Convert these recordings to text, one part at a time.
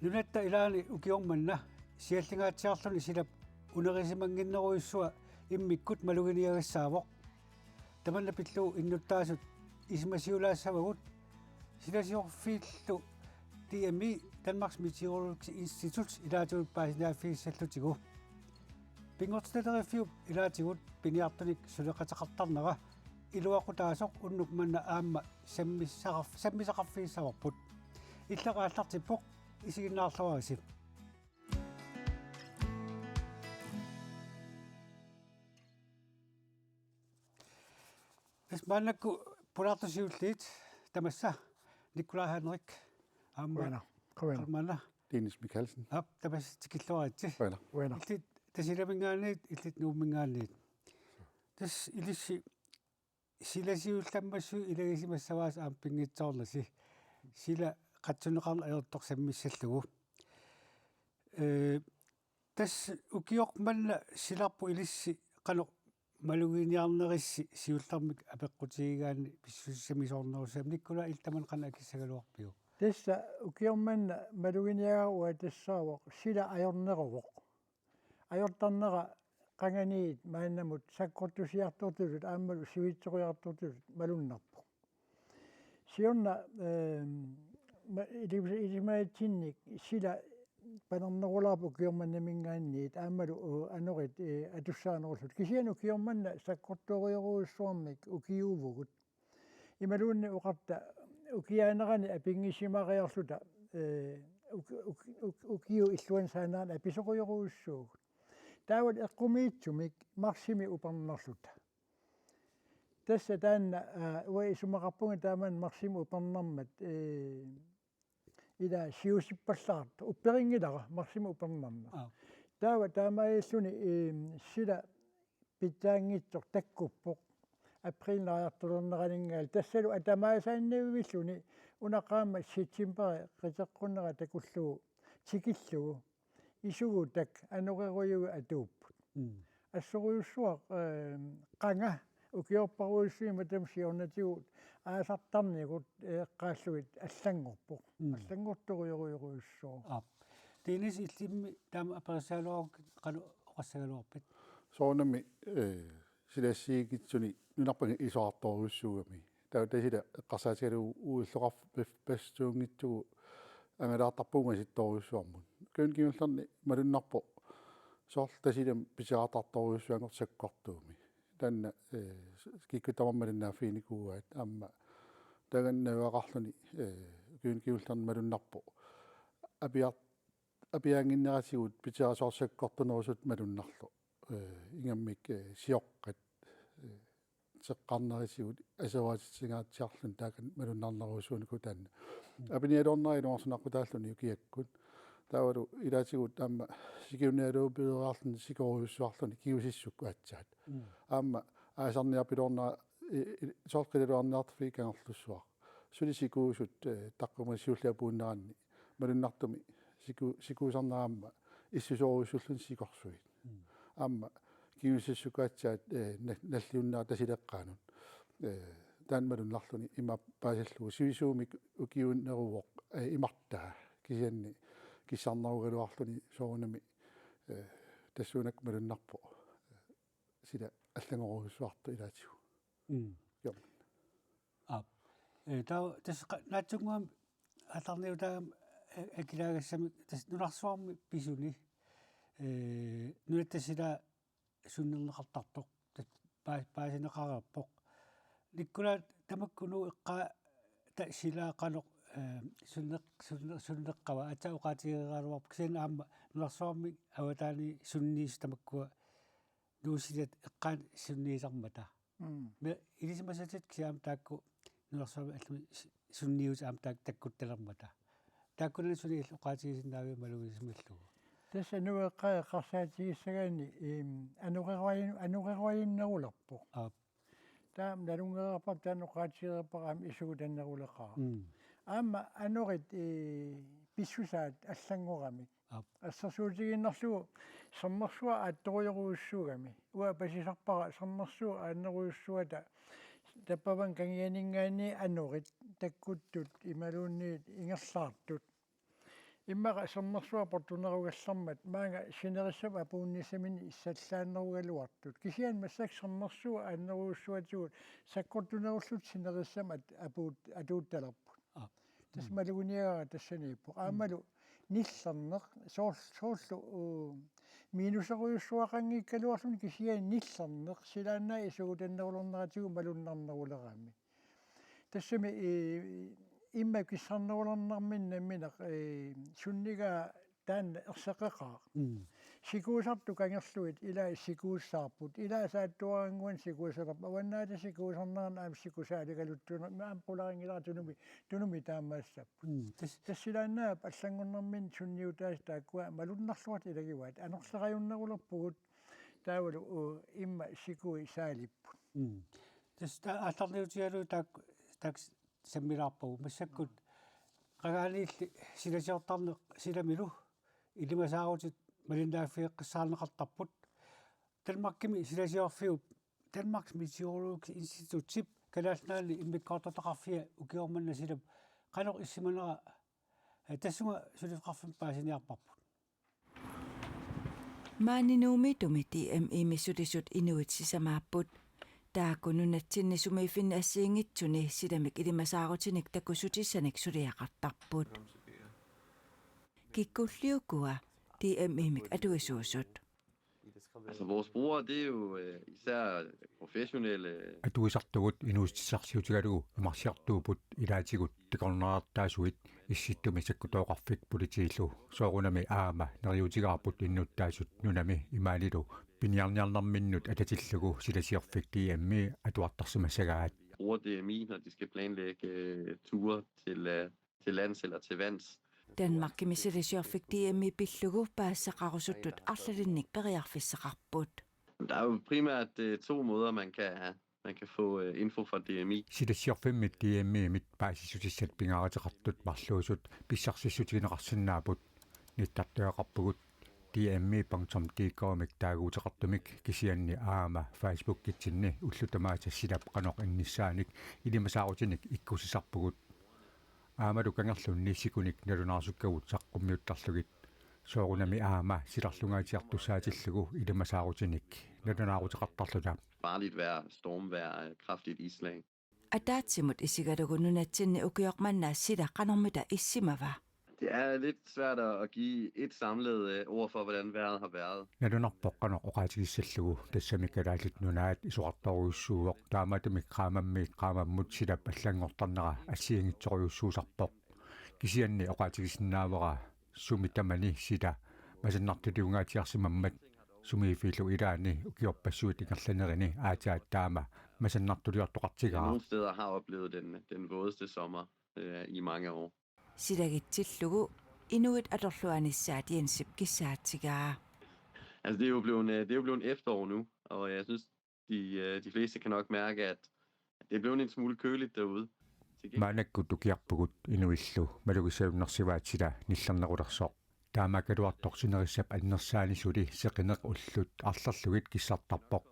Nunatta ilaani ukiormanna siallingaatiarluni silap unerisimangginneruissua immikkut maluginiagissaavoq tamanna pillu innuttaasut ismasiulaassavagut silasiorfiillu TMI Danmarks Meteorologiske Institut ilaatigut pingortitaterifiup ilaatigut piniartunik suleqataqartarnera iluaqutaasoq unnuk manna aamma sammisaqarfiissavorput иллақааллартиппоқ исигиннаарлуарисип эсмааннакку пулаартусиуллиит тамасса Nikolaj Henrik Bueno. аммана Dennis Mikkelsen. ап тамас тикиллуаатси Bueno. илли тасиламингаанниит иллит нууммингаанниит тас илисси силасиулламмассу илагисимассаваас аам пингитсоорласи сила qatsuneqarna ayortorsammissallugu tas ukiormanna silarpu ilissi qano maluginiarnerissi siullarmik apeqqutigigaanni pissussamisoornerussaam nikkula iltaman qana akissagaluarpiu Tassa ukiormanna maluginiagaruwa tassaawoq sila ajorneruvoq ajortarnera qanganiit maannamut sakkortusiartortulut aammalu sivitsoruiartortulut malunnarpu siorna илимаатсинник сила панернерулаарпу киорманнамингаанниит аамалу анорит атуссаанеруллут кисиану киорманна саккортуориоруйуссуармик укиуувгут ималуунни уқарта укиаанерани апингисимариарлута укиу иллуансаанаан аписоқуйоруйуссуугут таавал эққумиитсумик марсими упернерлута тасса таанна уа исумақарпунга таамаан марсими упернэрмат ида сиусиппаллаарт упперингилара марсими упернэрна таава таамаиллуни сила питаангитсор таккуппоқ априлнааяртулернеранингал тассалу атамаасааннавивиллуни унақаама ситсимпери қитеққуннера такуллугу тикиллугу исугу так анореруйугу атууппут ассоруйуссуақ қанга укиорпаруиссуима тамсиорнатигут аасартарнигут эққааллугит аллангорпоқ аллангорторуйоруйоруйуссоо тинис иллимми таама аперсаалуарок қану оқассагалуарпит соонами силассиигитсуни нунарпаги исоарторуйуссуугами тасила эққарсаатигалу уиллоқарф пассуунгитсугу ангалаартарпуунга ситторуйуссуармут кюнгиуллерни малуннарпо соор тасилам писаартарторуйуссуангор саккортууми танна киккутамармалиннааффиникуугаат аама таганнавақарлуни кюнгиуллерни малуннарпо апиаангиннерасигут писаасоорсаккортунерусут малуннарлу ингаммик сиоққат сеққарнерисигут асаваатитсигаатсиарлун таакан малуннарнерусуунику таанна апиниалуорнерилуарсунарпу тааллуни юкиаккут таавалу илаатигут аама сикиуниалуупиураарлун сикоруйуссуарлуни киусиссукку аатсаат аама аасарниарпилуорнера соорқилалуарниартфи кангерлуссуар сулисикуусут таққумассиуллиапууннеранни малуннартуми сикуусарнераама иссусоруйуссуллун сикорсуит аама киусиссукаатсаат наллиуннаа тасилеққаанут таан малуннарлуни имаппаасаллугу сивисуумик укиуннерувоқ имартаа кисианни киссарнеругалуарлуни соонами тассуунак малуннарпо сила аллагоруйуссуарту илаатигу ём таа тас наатсунгуам атарниутаагам акилагассами тас нуларсуарми писуни нуаттасила суннернеқартартоқ паасинеқарерпоқ никкула тамаккуну эққа та силаақалоқ суннеққава атаоқаатигералуарп кисиан аама нуларсуарми аватаани сунниис тамаккуа нуусилат эққаан сунниисармата ме илисимасатит кисаам таакку нуларсуарми аллуми сунниус аам таккутталермата тааккунани суни оқаатигисиннаави малугисималлугу тасса нуэққаа қарсаатигиссагаани ануқеруайиннерулерпо таам налунгерапар тааноқаатигерапараам исугу таннерулеқаа аама анорит писсусаат аллангорамик ассерсуутигиннерлугу сэрнерсуа аатторуйоруйуссуугами уа пасисарпара сэрнерсуа ааннеруйуссуата таппаван кангианингаани анорит таккуттут ималуунниит ингерлаартут иммаqa сэрнэрсуапортунеругаллармат маага синерissam апуунниссамини иссаллааннеругалуартут кисиан массаксэрнэрсуа аннеруussуатигут саккортунеруллут синерissam апуут атуутталерпут тас малугуниага тассанииппо аамалу ниллернеқ соорлу минусеруйуссуақангиккалуарлун кисиан ниллернеқ силааннаа исугутаннерулернератигу малуннарнерулераами тассами имма киссарнерулернарминнамминеқ суннига таанна ерсеқеқаа сикуусарту кангерлуит илаа сикууссаарпут илаа сааттуарангуан сикуусалерп аваннаата сикуусарнерна аам сикусаалигалуттуна маам пуларингиларатунуми тунуми таамаассаппут тассилааннаап аллангорнэрмин сунниутаас тааккуа малуннарлуат илагиваат анерлераюннерулерпугут таавалу имма сикуи саалиппут таста аалларниутигалу таак саммилаарпагу массаккут qaгаалиилли силасиортарнеқ силамилу илимасаагутит малиннааффиэққиссаарнеқартарпут Danmarkimi силасиорфиуп Danmarks Meteorological Institute калаалнаали иммиккаортатақарфиа укиорманна силап канеқ иссиманера тассуга сулифқарфин паасиниарпарпут маанинууми тумити мисулисут инуит сисамааппут таакунунатсиннисумииффин ассиингитсуни силамик илимасаарутиник такусутиссаник сулиақартарпут киккуллиукуа TMImik atuisuusut Altså vores brugere, det er jo især professionelle. Atuisartugut inuustissarsiutigalugu imarsiartuuput ilaatigut tikorneraartaasuit issittumisakkutoqarfik politiillu soorunami aama neriutigaarput innuttaasut nunami imaalilu piniarniarnarminnut atatillugu silasiorfik DMI atuartarsumassagaat. Bruger DMI, når de skal planlægge ture til lands eller til vands. Danmarkimi silasiorfik DMI pillugu paassaqarusuttut arlalinnik periarfissaqarput. Der er jo primært 2 måder, man kan få info fra DMI. Silasiorfimmit DMI mit paasissutissat pingaarateqartut marluusut pissarssissutigineqarsinnaaput nittartuaqarpugut DMI.dk-mik taaguuteqartumik kisianni aama Facebook-kitsinni ullutamaatasilap qanoq innissaanik ilimasaarutinik ikkusisarpugut аамалу кангерлунни сикуник налунаарсуккагут саққуммиуттарлугит соорунами аама силарлунгаатиартуссаатиллугу илимасаарутиник налунаарутеқартарлута Farligt vejr, stormvejr, kraftigt isslag. Атаатсимут исигалугунунатсинни укиорманнаа сила канормута иссимава Det er lidt svært at give et samlet ord for, hvordan vejret har været. налунарпоққано оқаатигиссаллугу тассамиккалаалит нунаат исуартаруйуссууоқ тааматами qaamamмут силап аллангортарнера ассиингитсоруйуссуусарпоқ кисианни оқаатигиссиннаавера сумитамани сила масаннартулиунгаатиарсимаммат сумиифииллу илаани укиорпассуит ингерланерини аатаат таама масаннартулиортоқартигаа. Nogle steder har oplevet den vådeste sommer i mange år. силагитсиллугу инуит аторлуанissaat Jensip kissaatsigaa Altså det er jo blevet efterår nu, og jeg synes de fleste kan nok mærke at det er blevet en smule køligt derude. маанаккутукиарпугут инуиллу малугисауннэрсиваатсила ниллернерулерсоқ таамакалуарторсинерissap аннерсаанисули сеқинеқ уллут арлерлугит киссартарпоқ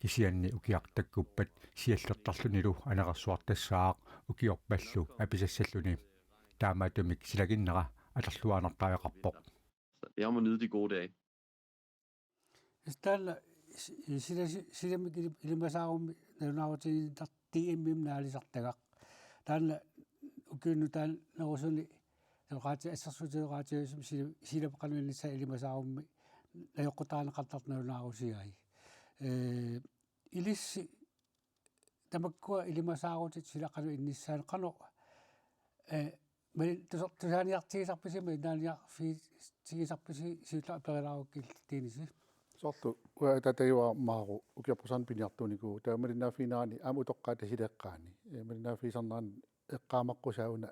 кисианни укиартаккуппат сиаллертарлунилу анерсуартассаақ укиорпаллу аписассаллуни таамаатумик силагиннера алерлуаанертаақарпоқ. Det er om at nyde de gode dage. Stalla silamik ilimasaarum nalunaarutini DMI naalisartagaq taanna ukiunnu taan nerusuni qaati assarsuteqaatiusum silapaqanuannissa ilimasaarummi najoqqutaaneqartarnalunaarusigai ilissi tamakkua ilimasaarutit silaqanu innissaan qano tusaaniartigisarpisima inaaniarfiitigisarpisi siulla aperilarukkiltiinisi sortu uatatagiwa maaru ukiappusan piniartuniku taamalinaafinaani amutoqqaata sileqqaani malinaafisarnaani eqqaamaqqusauna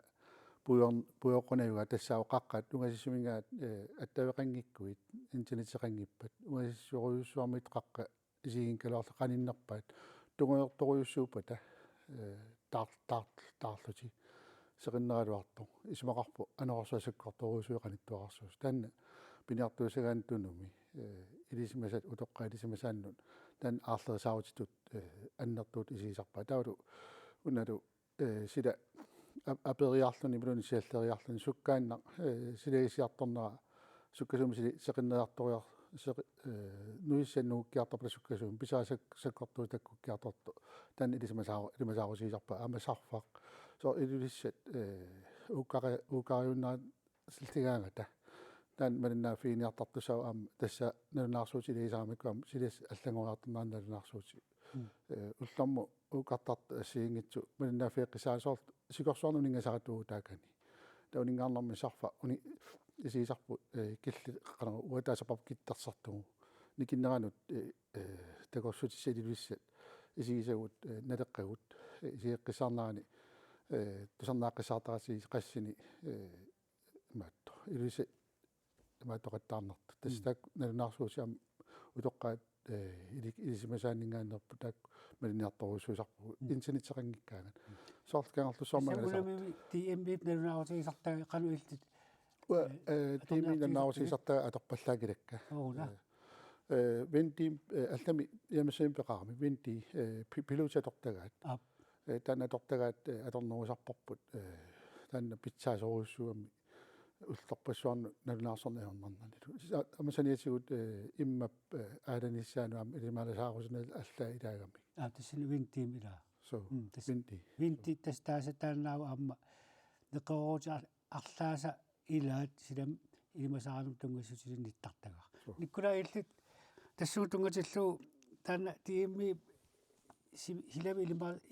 puyoqqunayuga tassauqaqqat ungasissumingaat attaveqanngikkuit internetseqanngippat ungasissuoruyussuarmit qaqqa isiginkaluarla qaninnerpaat tunguyortoruyussuupata taarluti seqinneraluartu ismaqarpu anorsuasakkortoruyusuiqanittuaqarsuus taanna piniartuusagaantunumi илисимасат утоққа илисимасааннут тан аарлерсаавтитут аннертуут исигисарпаа таулу уналу сила апериарлуни милуни сиаллериарлуни суккаанна силигисиарторнера суккасуми сеқиннеарториар нуиссаннууккиартарпа суккасуми писаасак саккортуу таккуккиарторто тан илисмасаарусиисарпа амасарфақ со илулиссат укариуннаа силтигаангата тан малиннаа финиартартусаа аама тасса налунаарсуути илисарамиккуам силис аллагориарторнаа налунаарсуути уллэрму укартарт ассиингитсу малиннаа феэққисаасоорт сикорсуарнунингасаратуу таакани таунингаарнэрми сарфа уни исиисарпу килли қанера уатаасапап киттарсартугу никиннеранут такорсутиссалилуиссат исигисагут налеққагут исиэққисаарнаани тусарнааққисаартарасии qassini маатто илисе мааттоқаттаарнарт тастаак налунаарсуусиам утоққаат илисимасааннингааннерпу таак малиниарторуссуусарпу интернетсеқангиккаагат соорткаангерлуссоормагаласаа TMB налунаарутигисартаа кану илтит тиминнаарусисартаа аторпаллаагилакка венти аллами ямасэм пеқарми венти пилутатортагаат тана тортагаат аторнерусарпарпут тана питсаасоруссуами уллерпассуарну налунаарсорниарнарналу амасаниатигут иммап ааданиссаануам илималасаарусунал аллаа илаагами тассин винтим ила so винти тастаасатаанаау аама неқорути арлааса илаат силам илимасаарнум тунгасутилинниттартага никкула иллит тассуутунгатиллу таана тиимми хилами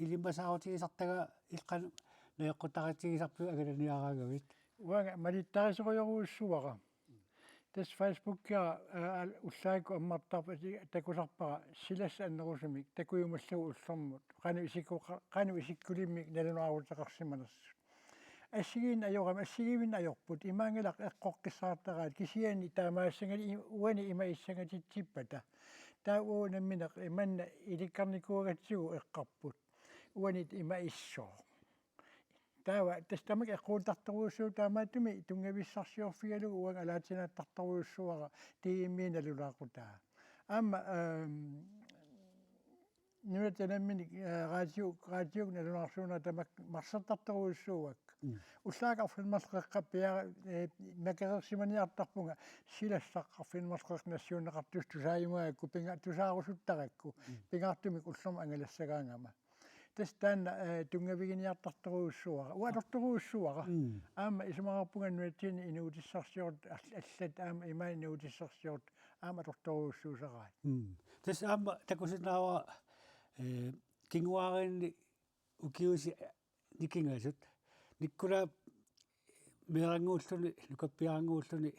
илимасаарутигисартага илқан наэққутаратигисарпу агаланиараагавит уага малиттарисориоруussуара тас фейсбуккиа уллааку аммартарпа такусарпара силас аннерусумик такуйумаллугу уллэрмут qaну исиккулиммик налунаарутеқарсиманерсу ассигиин ассигивин аёрпут имаангилақ эққоққиссаартараат кисиани таамаассангали уани има иссангатитсиппата таа уунамминеқ иманна иликкарникуугатсигу эққарпут уанит има иссоо таава тастамак эққуутарторуussуу таамаатуми тунгависсарсиорфигалугу уан алаатинааттарторуuссуара тииммииналулаақутаа аама нуатанаммини радио налунаарсууна тамак марсаттарторуuссууак уллаагаарфилмарлеққаппиа макерерсиманиартарпунга силассаққарфилмарлеқ нассуунеқартус тусааюнгаагакку пинга тусаарусуттаракку пингаартумик уллерма ангалассагаангама тастаана тунгавигиниартарторуuссуара уалорторуuссуара аама исмаарпунга нуатсини инуутиссарсиорт аллат аама имаа инуутиссарсиорт аама торторуuссуусараат тас аама такусинаава кингуаринни укиуси никингасут никкула мерангууллуни лукаппиарангууллуни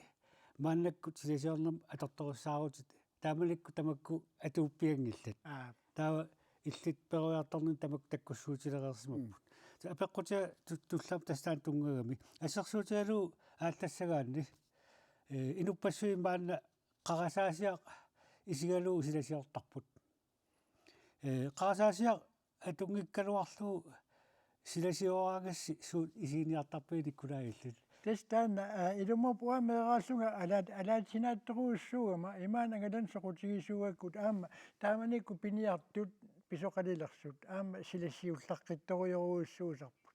мааннакку силасиорнам аторторуссаарутит таамаликку тамакку атууппиангиллат таава иллит перуяарторнин тамак таккуссуутилереерсимаппут апеққутиа туллам тастаан тунгагами ассерсуутигалу ааллассагаанни инуппассуи маанна қарасаасиа исигалуу силасиортарпут қарасаасиа атунгиккалуарлуу силасиораагасси суут исиниартарпиниккулаагиллут тастаана илумапуа мерааллунга алаатинаатторуussуугама имаанагалан соқутигисуугаккут аама тааманикку пиниартут писоқалилерсут аама силассиуллаққитторуйоруuссуусарпут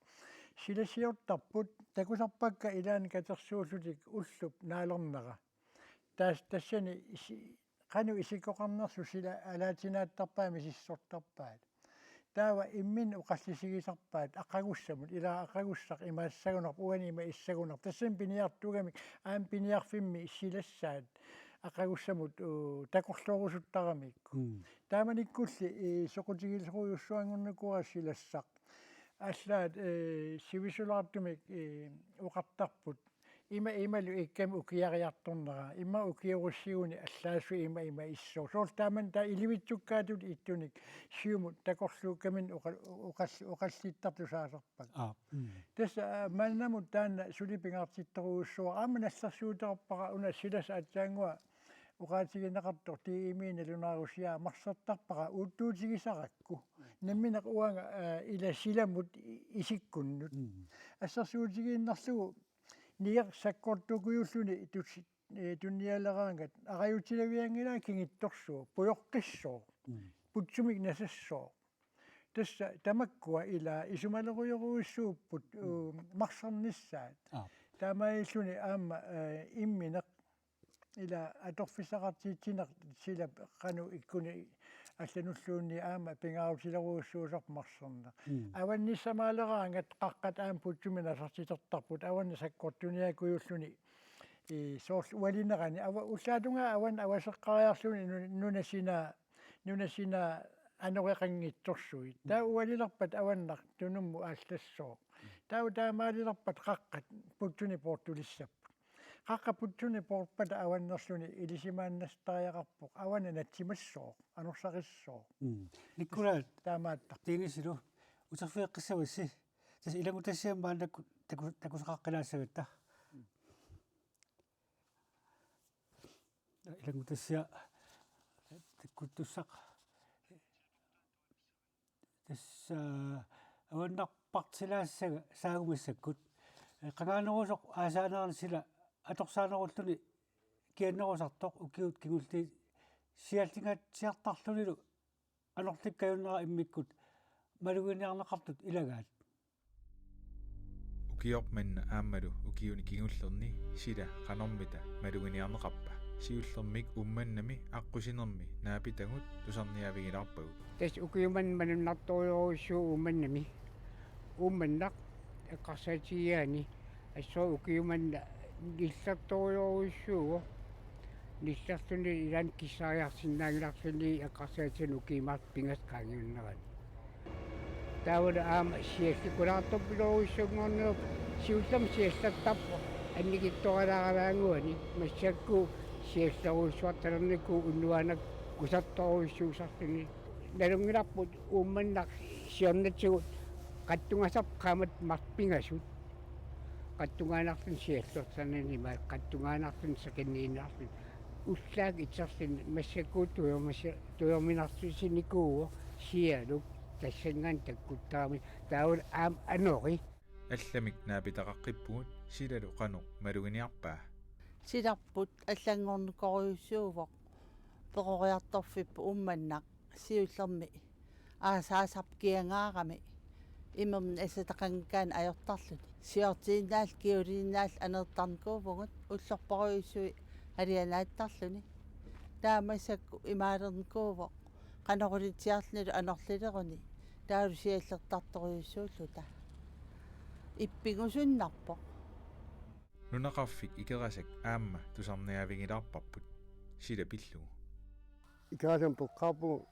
силассиортарпут такусарпакка илаани катерсууллутик уллуп наалернера тассани qaну исиккоқарнерсу сила алаатинааттарпаами сиссортарпаат таава иммин уқаллисигисарпаат ақагуссамут илаа ақагуссақ имаассагунар уани има иссагунар тассам пиниартугамик аам пиниарфимми силассаат ақагуссамут такорлуорусуттарамикку тааманиккулли соқутигилеруйуссуангорнакуа силассақ аллаат сивисулаартумик уқартарпут ималу иккам укиариарторнера има укиоруссигуни аллаасу има иссоо соортааман та иливитсуккаатут иттуник сиумут такорлууккамин уқаллиттартусаасарпак тас маннамут таана сулипингаартитторуussуа ааман алларсуутерпара уна силас аатсаангуа уqaатигинеқартор тиимиина лунаарусиа марсартарпара уттуутигисаракку намминеқ уанга иласиламут исиккуннут ассарсуутигииннарлугу ниер саккортукуйуллуни тунниалераангат араютилавиангила кингитторсуу пуйоққиссоо путсумик насассоо tässä tamakkua ila isumaleriuruissuupput marsarnissaat taamailluni aama immineq ila atorfisaqartiitsinaq sila qanu ikkuni аллануллуунни аама пингаавсилеруussуусоқ марсернеқ аванниссамаалераангат qaqqat аампутсумина сартитертарпут аванна саккортуниакуйуллуни и соорл уалинерани ава уллаатунга аван авасеққариарлуни нунасина анериқангитсорсуи таа уалилерпат аваннақ тунумму ааллассоо таамаалилерпат qaqqat путсуни портулиссап qaqqaputсуни порпата аваннерлуни илисимааннастариақарпоқ авана натсимассоо анорсақиссоо никкураат таамааттар тигисилу утерфиэққиссавасси тас илагутассиаммаанакку такусақаққилаассаватта илагутассиа таккуттуссақ тасса аваннарпартилаассага саагумассаккут qangaanерусоқ аасаанернсила аторсаанеруллуни кианнерусартоқ укиут кигулти сиалтингаатсиартарлунилу анортиккаюннера иммиккут малугиниарнеқартут илагаат укиорпанна ааммалу укиуни кигуллерни сила qanормита малугиниарнеқарпа сиуллермик умманнами аққусинерми наапитагут тусарниавигиларпагут тас укиуман мануннарториоруссуу умманнами умманнақ эққарсаатигиани ассоо укиуманна нилларториоруссууго ниллартуни илан киссаариарсинаагиларсуни эққарсаатин укиимаат пингас каангиуннеран таавала аама сиалликулаартоппилоруссуунгорнеруп сиуллам сиаллаттарпо анникитторалаараангуани массакку сиалларуссуарталернику уннуанак кусарторуссуусарлуни налунгиларпут уумманнақ сиорнатсигут qattungasap qaamat marpingasut qattungaanarlun siallorsanani ma qattungaanarlun sakinniinnaarlun ullaak itserlun massakkuut tuyorminarsusinikuu sialuk tassangaan takkuttaami taawul aam anori алламик наапитақаққиппугут силалу қано малугиниарпаа силарпут аллангорнукориуссуувоқ перориарторфиппу умманнақ сиуллерми аасаасап киангаарами иммерн эсэтақангкаан аёртарлут сиортииннаал киулиннаал анертарникуувгут уллорпориуссуи алианааттарлуни таамассакку имаалерникуувоқ канорулитиарлнилу анерлилеруни таалу сиаллертарториуссууллута иппигусуннарпо нунақарфик икерасак аама тусарниавигиларпарпут сила пиллугу икаасам пеққарпу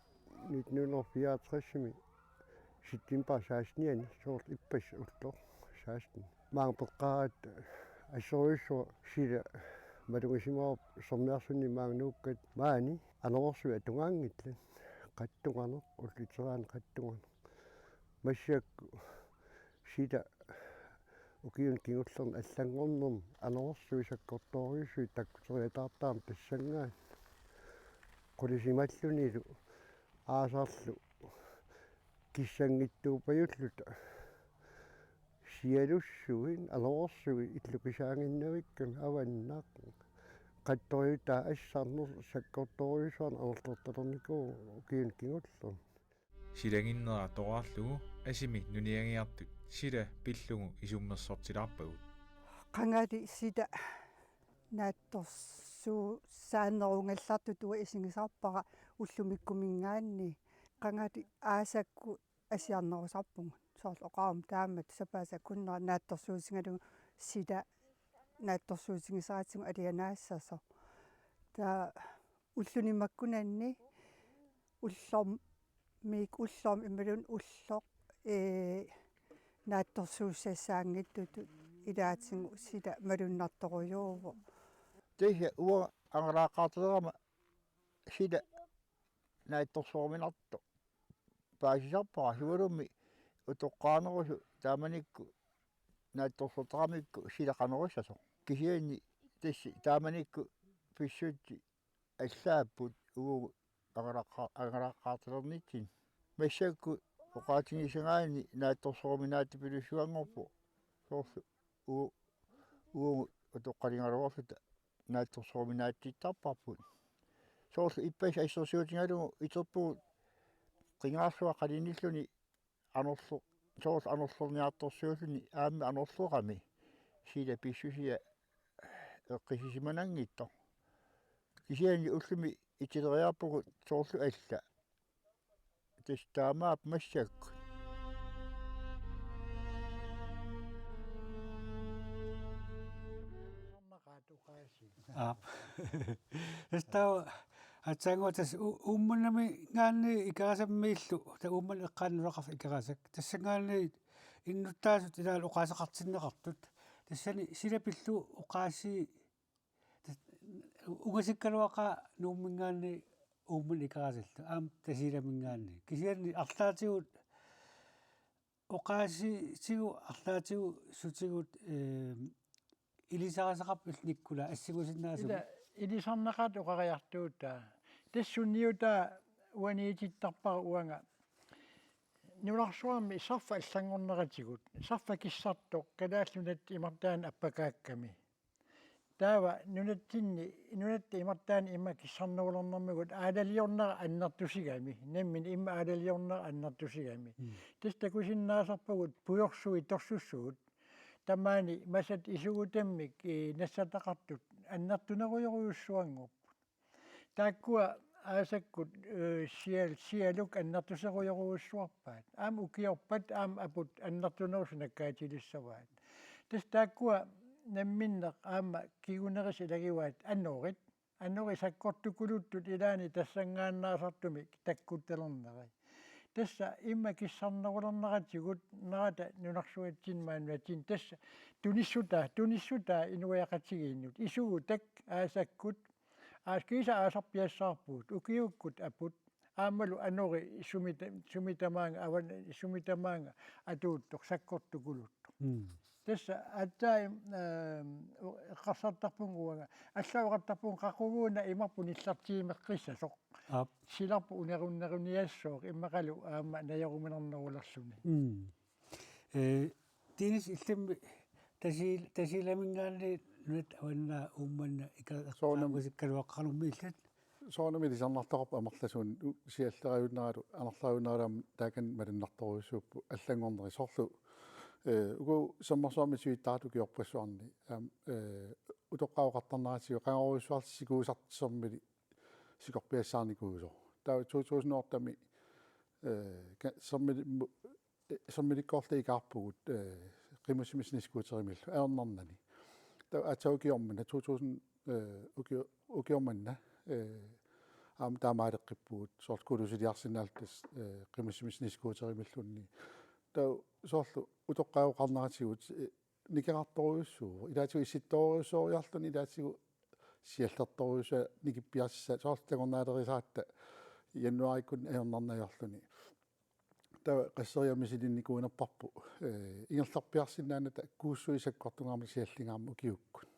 1964-ми ситтимпа саасниани соорл иппас уллоо саасни маан пеққаат ассориуссуа сила малугисимаа сомниарсуни мааннууккат маани анерсуи атунгаангитлан qattungarneq ulliteraan qattungarneq массиакку сила укиун кигуллерн аллангорнерм анерсуи саккорториуссуи таккутериатаартаам тассангаан qulisimalлунилу аасаарлу киссангиттуупаюллута сиалуссуин алоорсуи иллукисаангиннавиккан аваннаақ qattoriuta ассаарнер саккорториусуарн анерлерталерникуу укиун кигуллер силагиннера тораарлугу асими нуниагиартут сила пиллугу исуммерсортилаарпагут qangали сита наатторсуу сааннерунгалларту туа исигисарпара уллумиккумингаанни qangали аасакку асиарнерусарпугу соорл оqarum таамат сапааса куннера наатторсуусингалугу сита наатторсуусигисаратсигу алианаассасо таа уллунимаккунанни уллорм мик уллорм ималун уллоқ наатторсууссассаангиттуту илаатингу сита малуннарторуйууву тиха уа ангарааққаатилерама сита наатторсуорминарто паасисарпара сивалумми утоққаанерусу тааманикку наатторсутарамикку силақанеруссасо кисианни тасси тааманикку писсуутти аллааппут уу ангарааққаатилернитсин массакку оқаатинисагаани наатторсуорминаати пилуссуангорпу соорсу уу утоққалингалуарсута наатторсуорминааттиттарпарпут соорсу иппас ассорсуутингалугу итерпуу qingaarsuа qalиниллуни anorlu soos anorlurniartorsuusuni aammi anorluqami sila pissusia eqqisimanangitto kisiani ullumi itileriarpugu soorlu alla testaamaap massakku Testau atsango tas ummunami ngaanni ikarasammiillu ta umman eqqaannulaqaf ikarasak tassangaanni innuttaasut ilaal uqaasaqartinneqartut tassani silapillu uqaassi ugasikkaluaqa nuummingaanni umman ikarasallu aam tasilamingaanni kisianni arlaatigut uqaassi sigu arlaatigu sutigut илисарасақап никкула ассигусиннаасу илисарнақат оқариартуутаа тассунниута уаниититтарпара уанга нуларсуарми сарфа аллангорнератигут сарфа киссартоқ калааллунат имартаан аппакаакками таава нунатта имартаани имма киссарнеулернэрмигут аалалиорнера аннартусигами наммин имма аалалиорнера аннартусигами тастакусиннаасарпагут пуйорсуи торсуссугут тамаани масат исугутаммик нассатақартут аннартунеруйоруйуссуангорпут тааккуа аасаккут сиалук аннартусеруйоруйуссуарпаат аама укиорпат аама апут аннартунерусунаккаатилиссаваат тас тааккуа намминнеқ аама кигунерис илагиваат аннори саккортукулуттут илаани тассангааннаасартумик таккутталернерай тасса имма киссарнерулернератигут нарата нунарсуатсинмаануатин тасса туниссута инуяқатигииннут исугутак аасаккут ааскиса аасарпиассаарпуут укиуккут апут аамалу анори сумитамаанга аван сумитамаанга атууттоқ саккортукулутто тасса аттаа эққарсартарпунгуага аллауқартарпун қақугууна имарпун иллартиимеққиссасоқ силарпу унеруннеруниассооқ иммақалу аама наяруминернерулерлуни тинис иллимми тасиламингаанни нут аванна умманна икаасоонамусиккалуаққарнуммииллат соонами лисарнартоқарпу амерласуун сиаллериуннералу анерлаунаалаам таакан малиннарторуйуссууппу аллангорнери сорлу угу саммарсуами суиттаату киорпассуарни утоққауқартарнаратиго қангаруйуссуарси сикуусартсэрмили сикорпиассаарникуусо таа 2008-тами сэрмиликкоорлу икаарпугут қимусимиснискуутеримиллу аернарнани таа атаукиормана 2000 укиорманна аам таамаалеққиппугут сорткулусилиарсинаалтас қимусимиснискуутеримиллунни таа соорлу утоққауқарнаратигут никеқарторуйуссуу илаатигу исситторуйуссоориарлуни илаатигу сиаллерторуйуса никиппиарсса соорлтагорнаалерисаатта януариккун аернарнаёрлуни таа қассериамисилинникуинерпарпу ингерларпиарсинааната кууссуисаккортунгаама сиаллингаарма укиуккун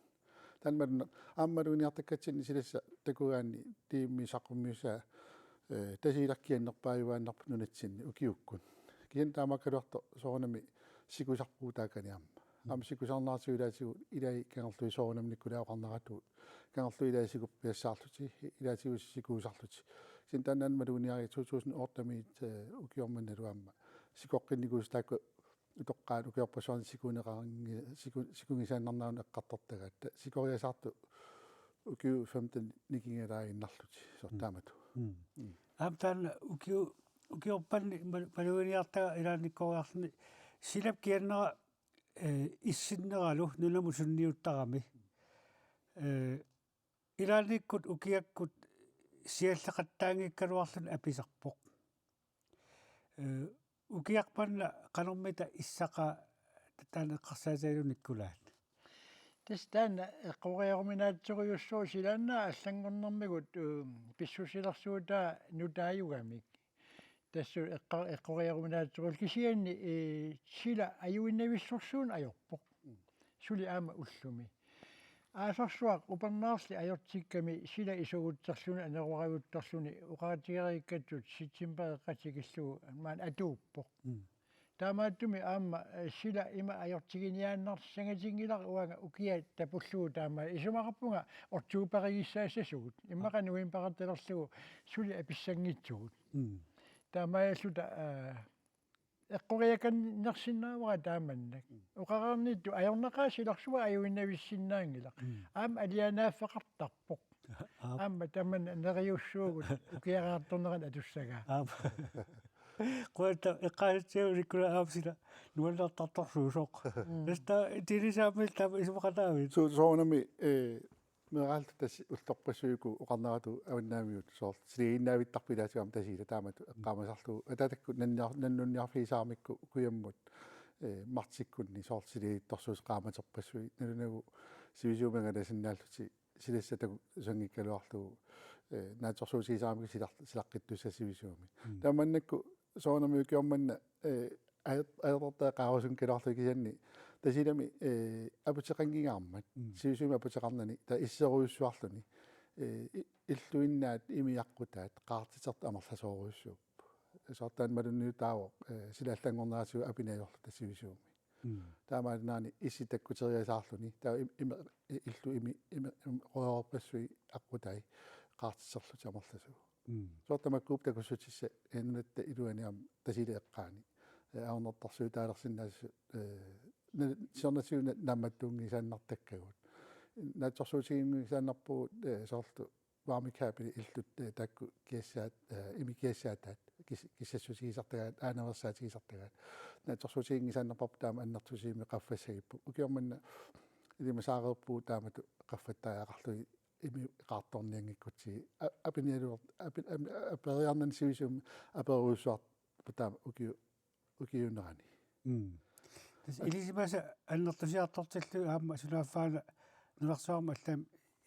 танмалуна ааммалуниартаккатсинни силасса такугаанни тиимми саққуммиуса тасилаккианнерпааюааннарпу нунатсинни укиуккун киан таамаккалуарто соорнами сикусарпуутааканиарма аама сикусарнаартигулаатигу илаи кангерлуи соорнамниккулаақарнаратуут кангерлуи илаи сикуппиассаарлути илаатигу сикуусарлути син танаанмалуниари 2008-тами укиорманналуамма сикоққинникуус таакку утоққаат укиорпасуарни сикунеқаринги сикунгисааннарнаун эққартартагаатта сикориасаарту укиу 15 никингалаагиннарлути сортаамату аптан укиорпанни малуниартага илааниккориарлни силап кианнера иссиннералу нунаму сунниуттарами илааниккут укиаккут сиаллеқаттаангиккалуарлун аписарпоқ укиарпанна канормита иссақа таанеққарсаатаалуниккулаат тастаана эққориаруминаатсориуссуу силааннаа аллангорнэрмигут писсусилэрсуутаа нутааюгамик тассу эққориаруминаатсорил кисианни сила аюиннависсорсуун ajorpoq сули аама уллуми аасорсуақ упернаарсли ajortikками сила исугутсерлуни анеруариуттерлуни уқаатигериккатсут ситсимпаеққатигиллугу маан атууппоқ таамааттуми аама сила има ajortiginiaannarсангатингилар уага укиа тапуллугу таама исумақарпунга ортуупаригиссаассасугут иммақа нуимпақарталерлугу сули аписсангитсугут таамааллута эққориакан нерсиннаавара тааманнак уқарарнитту аёрнақаасиларсуа аюиннависсиннаангила аама алианааффеқартарпоқ аама таман нериуссуугут укиараартэрнеран атуссагаа Quenta eqqaattiurikula aapsila nuallartartorsuusoq. Esta tilisaammil tam isuqataavit. Soonami meeraalta tas ultorpassuuku oqarneratu avannaamiut soort siliinnaavittarpilaatigaam tasiila taamatu eqqaamasarlu atatakku nannunniarfiisaarmikku kuyammut martikkunni soort siliittorsuus qaamaterpassui nalunagu sivisuumangala sinnaalluti silassataku sangikkaluarlugu naatorsuusiisaarmikku silaqqittussa sivisuumi taamannakku soonami ukiormanna ajatortaa qaarusun kilarlu kisanni tasilami aputeqangigaarmat sivisuumi aputeqarnani ta isseruussuarluni illuinnaat imiaqqutaat qaartitert amarlasooruussuup soortaan malunniutaawo silaallanngornaasiu apinaajorlu tassivisuumi taamaanaani issitakkuteriasaarluni taa illu qoorpassui aqutai qaartitserlut amarlasuu soortamakkuup takussutissa ennatta iluaniam tasile eqqaani aornertarsuu taalersinnaas sernasiuna nammattuungi saannartakkagut naatsorsuutigingi saannarpugut soortu vaamikhaapili illut takku kiassaat imikiassaataat kissassusigisartagaat aanaversaatigisartagaat naatsorsuutigingi saannarparpu taama annartusiimi qaffasagippu ukiormanna ilimasaareerpuu taamatu qaffattaaqarlui imi qaartorniangikkutsi apinialuor aperiarnan sivisuum aperuussuart taama ukiunerani Tas ilismasa annertusiartortillu aamma sunaaffaana nularsuarma allam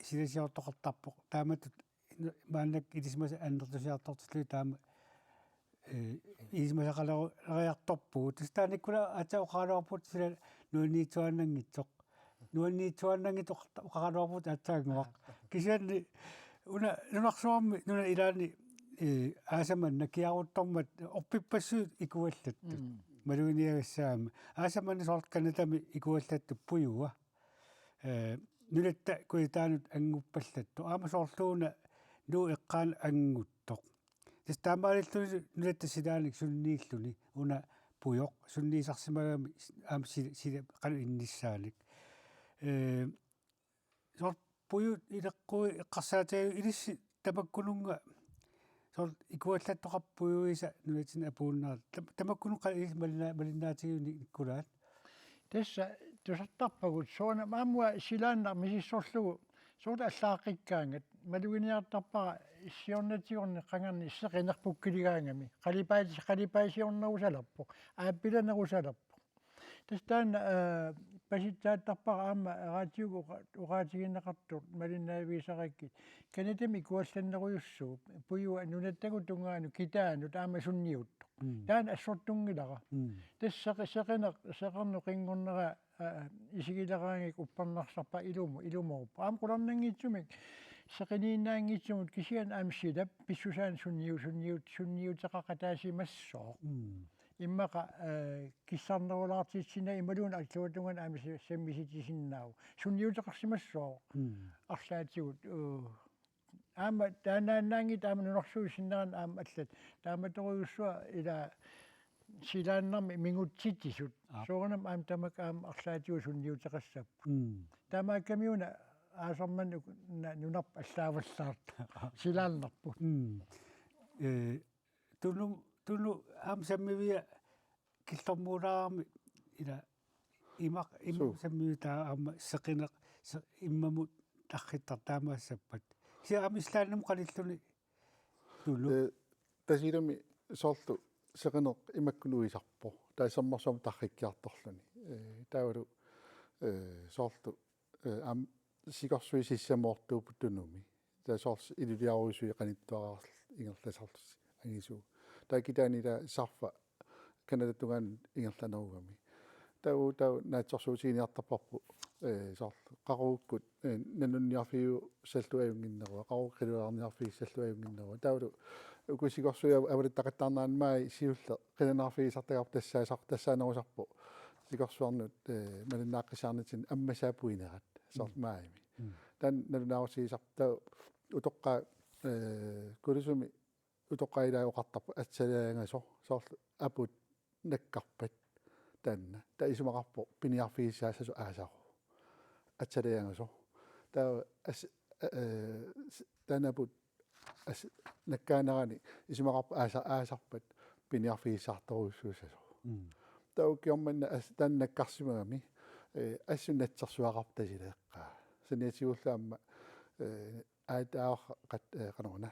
silasiortoqartarpoq taamatut maannak ilismasa annertusiartortillu taama ilismasaqaleriartorpuu tastaanikula atsaoqaluarput sila nuanniituannangitsoq nuanniituannangitoq uqaqaluarput atsaanguaq kisianni una nunarsuarmi nuna ilaani aasamanna kiaruttormat orpippassuut ikuallattu maluiniagassaama aasamanna soort kanatami ikuallattu puyua nulatta kuitaanut anguppallattu aama soorluuna nuu eqqaan anguttoq tas taamaalilluni nulatta silaanik sunniilluni una puyoq sunniisarsimagami aama sila qalu innissaanik soort puyut ileqqui eqqarsaatayu ilissi tamakkununga soort ikuallattoqarpuyuisa nulatin apuunnaar tamakkunu qali malinnaatigiuni ikkulaat тасса тусартарпагут соона маамуа силааннар мисиссорлугу соота аллааққиккаангат малугиниартарпара иссиорнатигорни қангарни иссеқинерпуккилигаангами қалипаисиорнерусалерпо ааппиланерусалерпо тастаана паситсааттарпара аама радиугу ураатигинеқартут малиннаависаракки канатами куалланнеруйуссуу пуюа нунаттагу тунгаану китаану таама сунниутто таан ассортунгилара тассеқинер қингорнера исигилераангик уппарнарсарпа илуморуппа аама қуларнангитсумик сеқинииннаангитсумут кисиан аамсилап писсусаан сунниутеқақатаасимассоо иммақа киссарнерулаартитсина ималуун арлуатунган аами саммиситисиннаау сунниутеқарсимассоо арлаатигут аама таанааннаанги таама нунарсуусиннеран аама аллат тааматоруйуссуа ила силааннарми мингутситисут соорнам аама тамак аама арлаатигу сунниутеқассаппу таамааккамиуна аасарману нунарп аллааваллаарта силааннарпу тулу аам саммивиа киллормуулаарми ила имақ саммивитаа аама сеқинеқ иммамут тарриттар таамаассаппат сиаами ислааннам қалиллуни тулу тасилами соорлу сеқинеқ имаккунуисарпо таасаммарсуам тарриккиарторлуни таавалу соорлу аам сикорсуисиссамоортуупуттунуми таасоорс илулиаруисуи қаниттуараарл ингерласарлус агисуу таакитаанила сарфа канадатунгаан ингерланеругами тау наатсорсуутигиниартарпарпу соорлу қарууккут нанунниарфиу саллуаюнгиннеруа қарууккилуарниарфи саллуаюнгиннеруа таулу укусикорсуя авалиттақаттаарнаанмаи сиулле қинанаарфигисартагарп тассаанерусарпу сикорсуарнут малиннааққисаарнатин аммасаапуинерат соорлмааими тан налунаарусигисартаа утоққаа кулусуми утоққаилаа оқартарпу атсалаангасо соорлу апут nakkarpat taanna ta isumaqarpo piniarfiissaassasu aasaqu atsalиангасо таа ас танапут ас наккаанерани исумақарпа аасарпат пиниарфииссаарторуссуусасо таукиорманна ас тааннаккарсимагами ассуннатсерсуақартасилеэққаа саниатигуллаама аатаақ канорна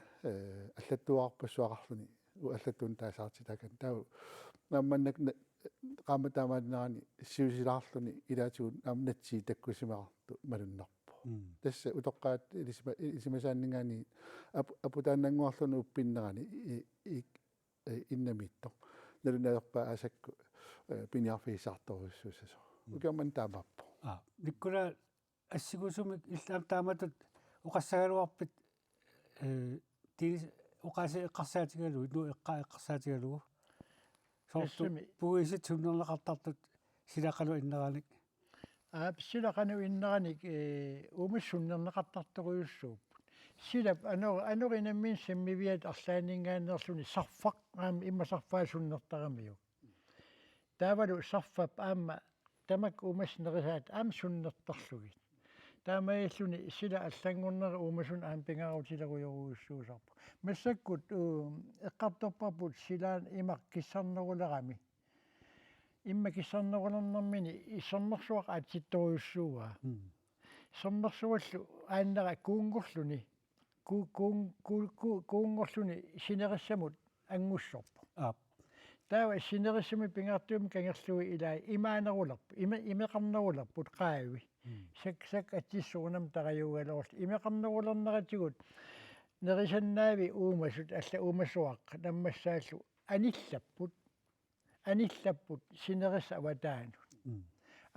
аллаттуарпассуақарлуни аллаттун таасаартитакан тау намманнак qaamataamaannerani siusilaarluni ilaatiguun aamnatsi takkusimaqartu malunnerpu tassa utoqqaat isimasaanningaani aputaannanguarluni uppinnerani innamitto nalunalerpaa asakku piniarfiissaartorussuusaso ukiorman taamappu nikkula assiguusumik illaam taamatut uqassagaluarpit tiis uqaasi eqqarsaatigalu nu eqqasaatigalugu puisit sunnerlaqartartut silaqalu inneranik silaqanu inneranik umussunnerneqartartoruussuup silap anorinammin sammiviat arlaaningaannerluni sarfaq aam immasarfaasunnertaramiu taavalu sarfap aamma tamak umasnerisaat aam sunnertarlugit taamailluni sila allangorneri umasun aam pingarutileriuruussuusarpu massakkut eqqartorpaput silaan imaq kissarnerulerami imma kissarnerulernermini issernersuaq aatittoriussuugaa sernersuallu aannera kuungorluni kuungorluni sinerissamut angussorpu taava sinerissami pingaartuumi kangerlui ilaa imaanerulerpu imeqarnerulerput qaavi sak atissuunam taqajuugalorlu imeqarnerulernaratigut nerisannaavi uumasut alla uumassuaq nammassaallu anillapput sinerissa avataanut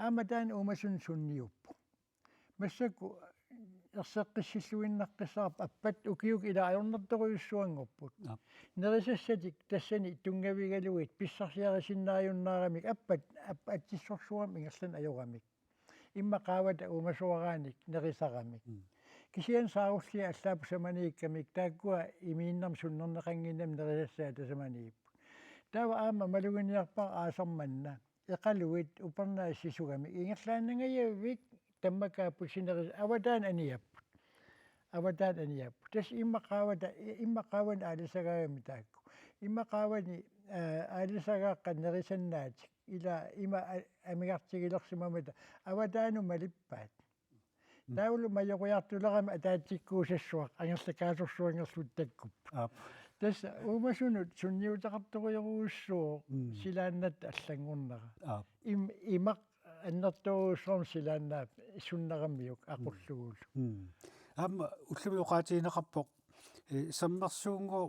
aamataan uumasun sunniuppu massakku erseqqissilluinnaqqissaarpa appat ukiuk ila ajornertoruissuangorput nerisassatik tassani tungavigaluit pissarsiarisinnaajunnaarami appat attissorsuam ingerlan ajoramik imma qaavata uumasuaraanik nerisaramik kisian saarullia allaapu samaniikkamik taakkua imiinnam sunnerneqanginnam nerisassaa tasamaniippu taava aama maluginiarpar aasarmanna eqaluit upernaa sisugami ingerlaannangajavik tammakaappu sineris avataan aniapput tas immaqaavan aalisagaagami taakku immaqaavani aalisagaaqqan nerisannaatik ila ima amigartigilersimamata avataanu malippaat taulu majoqiartulerami ataatsikkuusassuaq angerlakaasorsuangerlut takkuppu tas uumasunut sunniutaqartoriuruussuuq silaannat allangornera imaq аннэртуусрам силааннаап суннераммиук ақуллугул аама уллуми уqaatiинеқарпоқ саммерсуунгу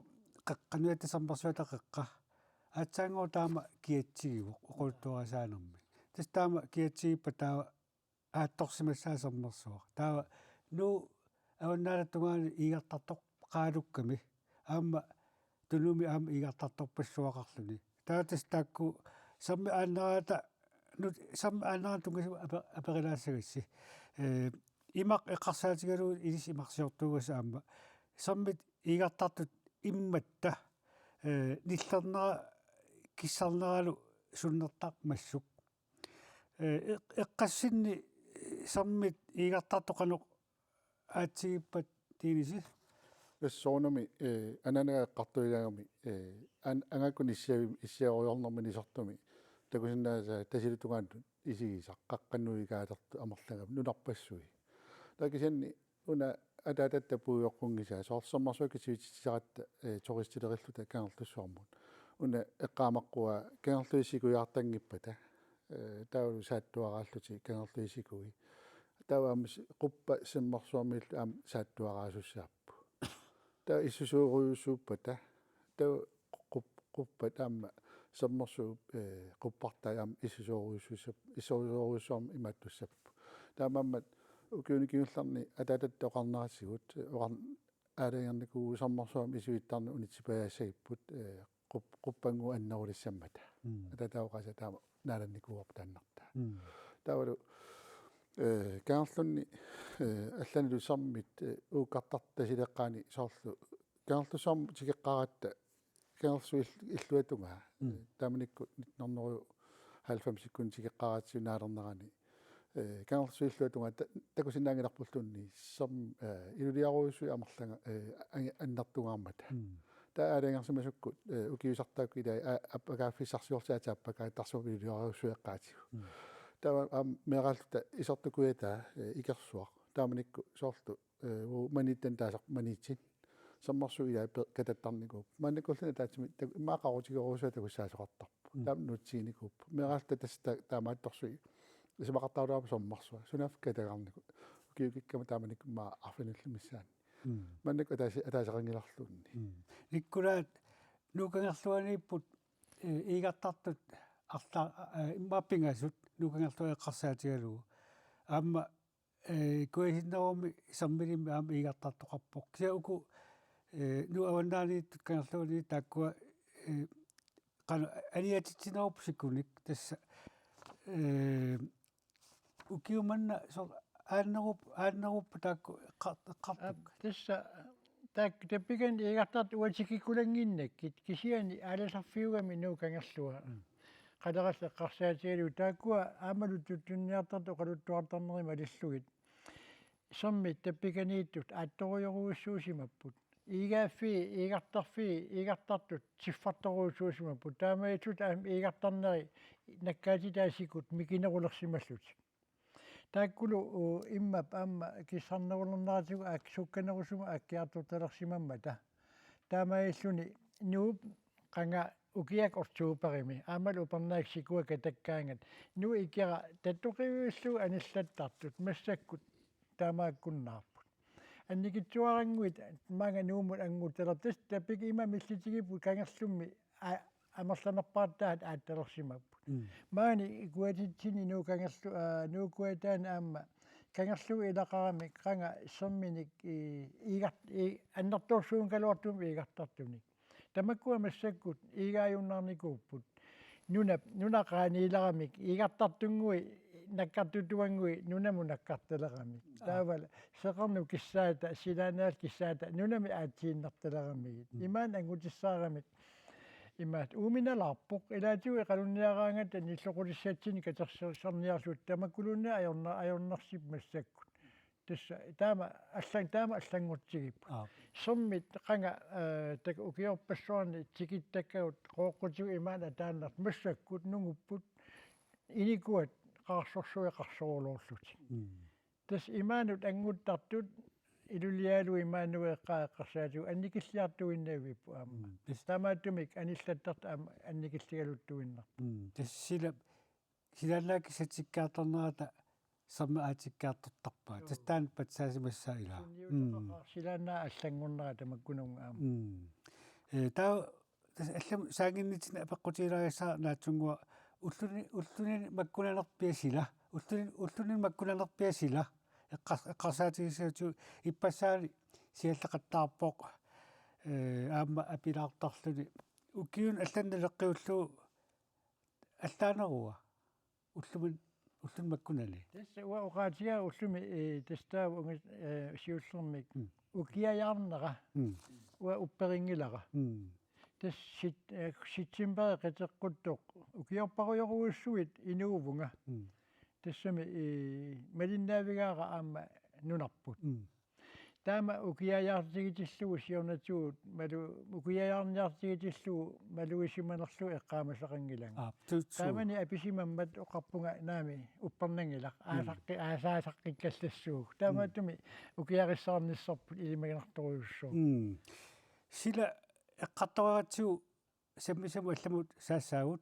қаққануата саммерсуата қеққа аатсаангоо таама киатсигивоқ оқултуарасаанерми тас таама киатсигиппа таава аатторсимассаа саммерсуақ таава ну аваннаалаттунгаани игартартоқ qaалукками аама тунуми аама игартарторпассуақарлуни таатас таакку самми ааннераата nu sam anna tunga aperilaasagassi imaq eqqarsaatigalu ilis imarsiortuugasaamma sammit igartartut immatta nillarnera kissarneralu sunnertaq massuk eqqassinni sammit igartartoqanoq aatsigippat tiinisi Soonami ananaeqqartuilaagami angakun issiaruyornermani sortumi takusinnaasa tasilitugaantut isigisa qaqqannuigaalertu amerlagam nunarpassui takisanni una ataatattapuuyoqqungisaa soorsermarsuakisiutitsisaratta turistilerilluta kangerlussuarmut una eqqaamaqqua kangerluisikuiartangippata taulu saattuaraalluti kangerluisikui tawaamis quppa simmersuarmiillu aam saattuaraasussaappu ta issusuuruussuuppata ta quppa taamma sammersuup quppartaam issusuuruussuam imattussappu taamammat ukiunikigullarni atatattaqarnerassigut oqar aalagerniku sammersuam isuittarni unitsipayaassagipput quppangu annerulissaammata atatauqasa taama naalannikuuarp taannarta taavalu kaarlunni allanilu sammit uukkartartasileqqaani soorlu kaarlussaam tikeqqaratta канерсу иллуатунга тааманикку норнеру 90 тикеққаратсу наалернерани канерсу иллуатунга такусинаангиларпуллунни сам илулиаруусу амерлага аннартугаармата таалиангерсимасуккут укиусартаакку ила аппакааффиссарсуорсаата аппакаа тарсуилулиаруусуэққаатигу таа мералта исортукуята икерсуар тааманикку соорлу маниттан таасақ манитсин саммарсу ила кататтарникууп манникуллуна таатсими маақарутигоруусуа такуссаасоқартарпу таамнутсиникууп мералта таста таамаатторсуи исмақартаулаапу саммарсуа сунаф катагарнику укиукиккама тааманикку ма арфинуллумиссаани манник атаасеқангиларлуунни иккулаат нукангерлуанииппут игартартут арта иммааппингасут нукангерлуа эққарсаатигалугу аама куасиннеруми саммилимми аама игартартоқарпоқ кисауку nu аваннаалииттут кангерлуани тааккуа qanu аниатитсинерупп сиккуник тасса укиуманна со ааннеруп таакку эққартук тасса таак таппиган игартарт уатикиккулангиннак кисиани ааласарфиугами нуукангерлуа qadaqas eqqarsaatigalu taakkua aamalut tuttunniartartu qaluttuartarnerima alilluгит sommit tappiganiittut aattoriuruussuusimapput igaaffi igartartut siffartoruussuusimapput taamaitut aam igartarneri nakkaatitaasikut mikinerulersimallut taakkulu immap aamma kissarnerulernaratigu sukkanerusuma akkiarturtalersimammata taamailluni nuup qanga ukiak ortuuparimi aamal upernaak sikua katakkaangat nu ikera tattuqiuillu anillattartut massakkut taamaakkunnaarput annikitsuaranguit maanga nuumut anguutelertas tapik ima millitigipu kangerlummi amerlanerpaartaat aattalersimapput maani kuatitsini nuukangerlu nuukuataana aamma kangerlu ilaqarami qanga somminik annertorsuun kaluartum igartartunik tamakkua massakkut igaayunnarnikuupput nunaqaaniilaramik igartartungui nakkartutuangui nunamu nakkartaleramik taavala seqarnu kissaata silaanaal kissaata nunami aatsiinnartaleramigit imaan angutissaaramik imaat uuminalarpoq ilaatigu qalunniaraangata nilloqulissaatsini katerserniarsuut tamakkulunna ajornarsip massakkut tassa taama allangutsigip sommit qanga tak ukiorpassuarni tikittakkagut qooqqutigu imaana taannart massakkut nungupput inikuat qaarsorsueqarsoruluorlut tas imaanut anguttartut iluliaalu imaanuwe eqqaaqarsaatigu annikilliartuinnaavippu aamma taamaattumik anillattart aamma annikilligaluttuinnar тассила силааллааки сатиккаартарнерата самма аатиккаартортарпаа тастаан патсаасимассаила силаанаа аллангорнера тамаккунунга аама таа аллам саагиннитина апеққутилариссаа наатсунгуа уллуни маккунанерпиасила уллуни маккунанерпиасила эққарсаатигисаату иппассаани сиаллақаттаарпоқ аама апилаартарлуни укиун алланналеққиуллуу аллаанеруа уллумин маккунали тасса уа уqaatiga уллуми тастаав унгас сиуллермик укиаяарнера уа упперингилара тас ситсимбери qiteqquttoq ukiorparuyoruussuit inuuvunga тассами малиннаавигаара аама нунарпут таама укиаяартигитиллугу сиорнатуут малу укиаяарниартигитиллугу малуисиманерлу эққаамасақангилага таамани аписимаммат оқарпунга наами уппернангилақ аасаасаққиккаллассууг таамааттуми укиариссаарниссарпут илимагинарторуйуссуу сила эққарторагатсуу саммисаму алламут саассаагут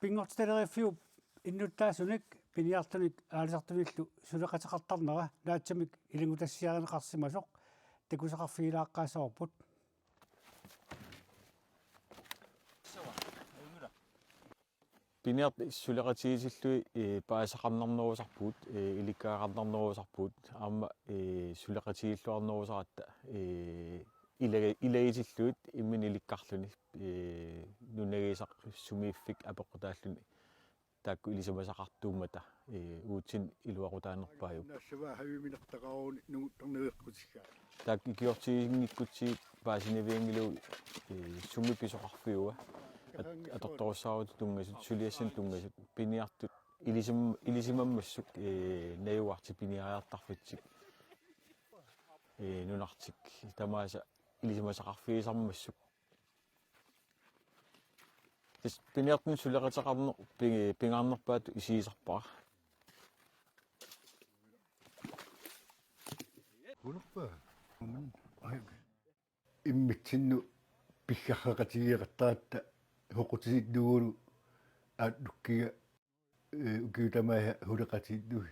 пингорталериффиу иннуттаасуник пиниартуник аалисартуниллу сулеқатеқартарнера наатсамик илингутассиаринеқарсимасоқ такусеқарфигилааққаасаорпут пиниарт сулеқатигисиллуи паасақарнарнерусарпут иликкаагаарнарнерусарпут аама сулеқатигиллуарнерусаратта илagитиллуит имминиликкарлүни нунагисақ сумииффик апеққутааллуни таакку илисамасақартууммата уутсин илуақутаанерпаaju нассава хавиминертақарууни нугутторнериққутиссаа таак икиортигингиккутси паасинавиангилу сумми писоқарфиуа атортороссаарут тунгасут сулиассан тунгасут пиниартут илисимаммассук наюарти пиниариартарфитсик нунартик тамааса илисимасақарфиисармассук тис пиниартун сулеқатақарнер пингаарнерпаату исиисарпара улерпаа иммитсинну писсаррақатигиеқартаратта хоқутиситтугулу аат луккига укиутамаа хулеқатиттуи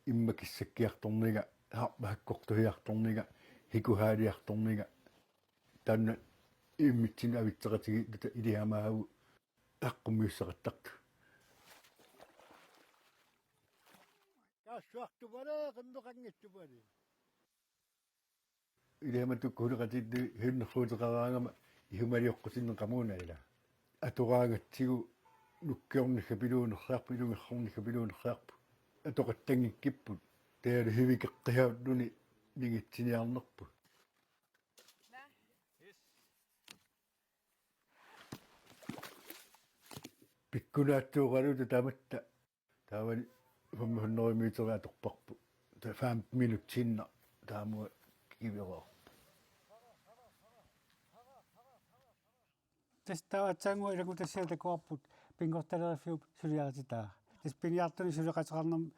имма киссаккиарторнига хаққортуиарторнига хикухаалиарторнига танна иммитсин авитсеқатиги тута илиамаагу аққуммиуссеқаттарту кассуартувалаа қаннеқангитсупали илиаматук хулеқатитту хиннерфуутеқараангама ихумалиоққусиннеқ қамуунаила атораангатсигу нуккиорника пилуунерсаарпу илунгерхорника пилуунерсаарпу атоқаттангиккиппут таалу хивикеққиауллуни нигитсиниарнерпу пиккунааттуугалута таматта таавали 500 метериаторпарпу та 5 минутсинна таамуа кивероо тестаатсаангу илагутассиатакуарпут пингорталерфиуп сулиаратитаа тис пиниартуни сулеқатеқарнам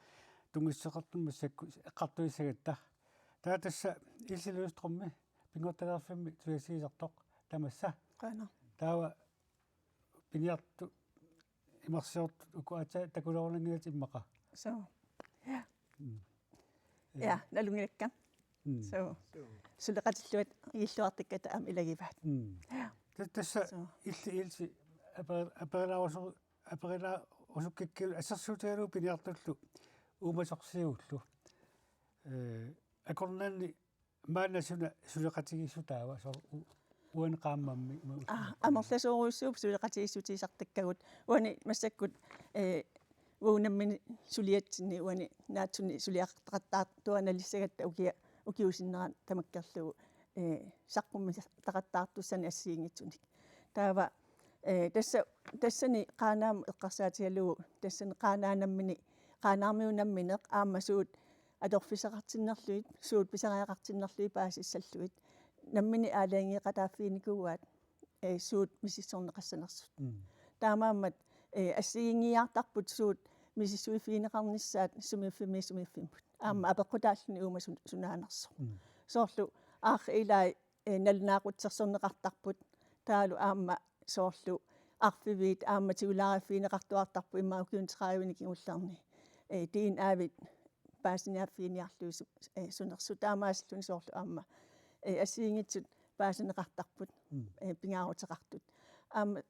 тунгиссеқартум массакку эққартуиссагатта таа тасса илсилууструмми пингорталерфимми сулиассигисартоқ тамасса qana таава пиниарту имарсиорт укуата такулоорнангиат иммақа so ja налунгилакка so сулеқатиллуат ииллуартикката аам илагиваат тасса илси аперила осуккиккил ассерсуутигалу пиниартуллу уумасорсиуллу акорнанни маанасуна сулеқатигиссутаава со уан qaamammi амерласооруйссууп сулеқатигиссутисартаккагут уани массаккут уунаммини сулиатсинни уани наатсуни сулиақартақаттаат туаналиссагатта укиусиннера тамаккерлугу саққумми тақаттаартуссани ассиингитсуник таава тассани qaaнаам эққарсаатигалугу тассани qaaнаанаммини qaaнаармиунамминеқ ааммасуут аторфисақартиннерлуит суут писариақартиннерлуи паасиссаллуит наммини аалаангиқатааффиникуаат суут мисиссорнеқассанерсут таамааммат ассигингиартарпут суут мисиссуиффиинеқарниссаат сумииффиммут аама апеққутааллуни uuма сунаанерсо соорлу аах илай налнаақутсерсорнеқартарпут таалу аама соорлу арфивиит аама тигулаараффиинеқартуартарпу иммаукиунтеқаавини кигуллаарни тиин аавит паасиниаффиниарлуи сунерсу таамааслуни соорлу аама ассиингитсут паасинеқартарпут пингаарутеқартут аама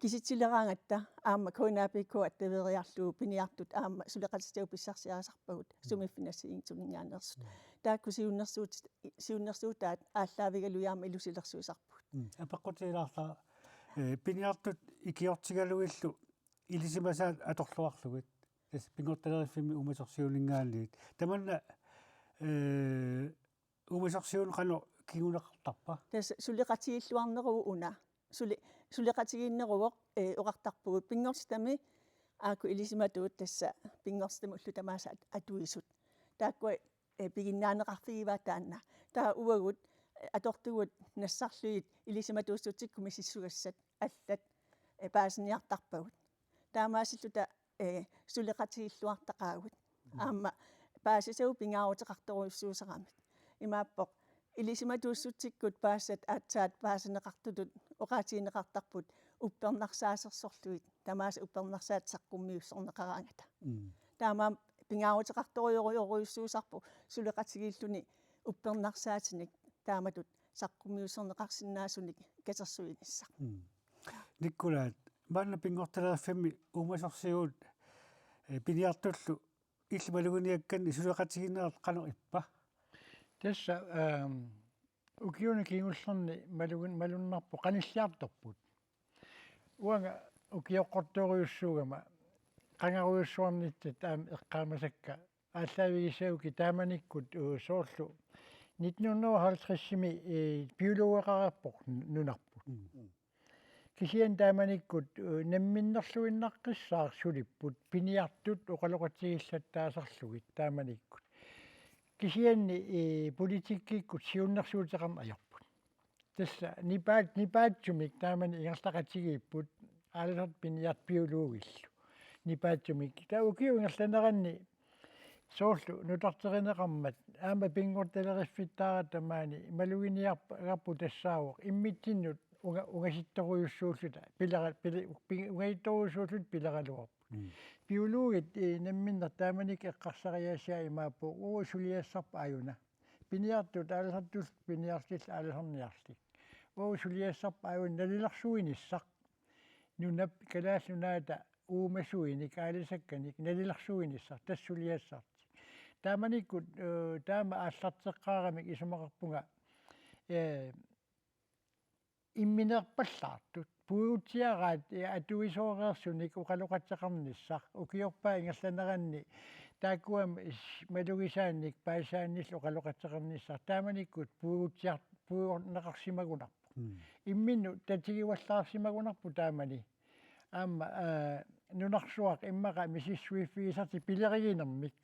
киситсилераангатта аама коинаапикку аттавериарлуу пиниартут аама сулеқатистау писсарсиарасарпагут сумиффинассиингтунингаанерсут таакку сиуннерсуутаат ааллаавигалуяама илусилерсуисарпут апеққутилаарла пиниартут икиортигалуиллу илисимасаат аторлуарлугит тас пингорталериффими умасорсиулингааллиит таманна умасорсиун қано кигунеқартарпа тас сулеқатигиллуарнеру уна сулеқатигииннеруоқ оқартарпугут пингорстами ааку илисиматуут тасса пингорстами уллу тамааса атуисут тааккуа пигиннаанеқарфигиваа таанна таа уагут атортугут нассарлуит илисиматууссутиккуми сиссугассат аллат паасиниартарпагут таамаасиллута сулеқатигиллуартақаагут аама паасисау пингаарутеқарторуиссуусарамит имааппоқ илисиматууссутиккут паассат аатсаат паасинеқартутут оқаатигинеқартарпут уппернарсаасерсорлуит тамааса уппернарсаат саққуммиуссорнеқараангата таамаа пингаарутеқарторуйоруйоруйуссуусарпу сулеқатигииллуни уппернарсаатиник тааматут саққуммиуссорнеқарсинаасуник катерсуинисса никкулаат маанна пингорталерффими уумасорсиуут пиниартуллу иллмалугуниакканни сулеқатигиннерат қано иппа Tässä ukiuni kiingullerni malunnarpu qanissiartorput. Uanga ukioqqortoriussuugama qangaruussuarnittat eqqaamasakka ааллаавигисауки тааманиккут соорлу 1950-ми биологеқарерпоқ нунарпут кисиан тааманиккут намминнерлуиннаққиссаар сулиппут пиниартут оқалоқатсигиллаттаасарлугит тааманиккут кисианни политиккиккут сиуннэрсуутеқарна аярпут тасса нипаатсумик таамани ингерлақатигииппут ааллерт пиниарт биологиллу нипаатсумик таукиу ингерланеранни соорлу нутартеринеқармат аама пингорталериффиттаара тамаани малугиниарпу тассаавоқ иммитсиннут угаситторуйуссууллута угаитторуйуссууллут пилералуарпут биологит намминнер тааманик эққарсариаасаа имааппу сулиассарпа аюна пиниартут ааллартул пиниартил ааллерниарлик сулиассарпа аюн налиларсуиниссақ нунап калааллунаата уумасуиник аалисакканик налиларсуиниссар тассулиассар тааманиккут таама ааллартеққаарамик исумақарпунга имминерпаллаартут пуутиараат атуисоореерсуник уқалоқатсеқарниссар укиорпаа ингерланеранни тааккуам малугисаанник паасааннил уқалоқатсеқарниссар тааманиккут пуорнеқарсимагунарпу имминну татигиваллаарсимагунарпу таамани аама нунарсуақ иммақа мисиссуиффигисарти пилеригинермик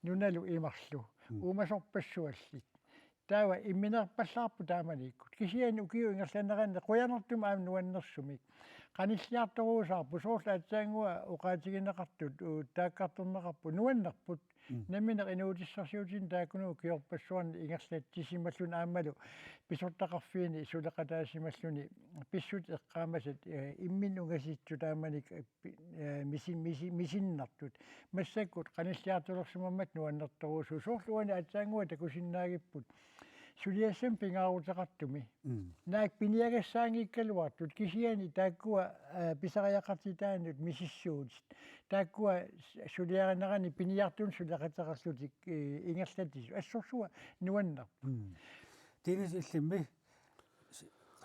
нуналу имарлу уумасорпассуаллит таава имминерпаллаарпу тааманиккут кисиани укиу ингерланеранне қуянертум аам нуаннерсумик qanissiartoruusarpu soorla atsaangua uqaatigineqartut taakkartorneqarpu nuannarput nammineq inuutissarsiutin taakkunu kiorpassuarni ingerlattisimmallun aammalu pisortaqarfiini suleqataasimmalluni pissut eqqaamasat immin ungasittu taammanik misinnartut massakkut qanissiartolersimammat nuannertoruusu soorluani atsaangua takusinnaagipput suliassam pingaaruteqartumi naak piniagassaangikkaluartut kisiani taakkua pisariaqartitaanut misissuutit taakkua suliarinnerani piniartun suliaqateqarlutik ingerlatisu assorsua nuannarpu tiinis illimmi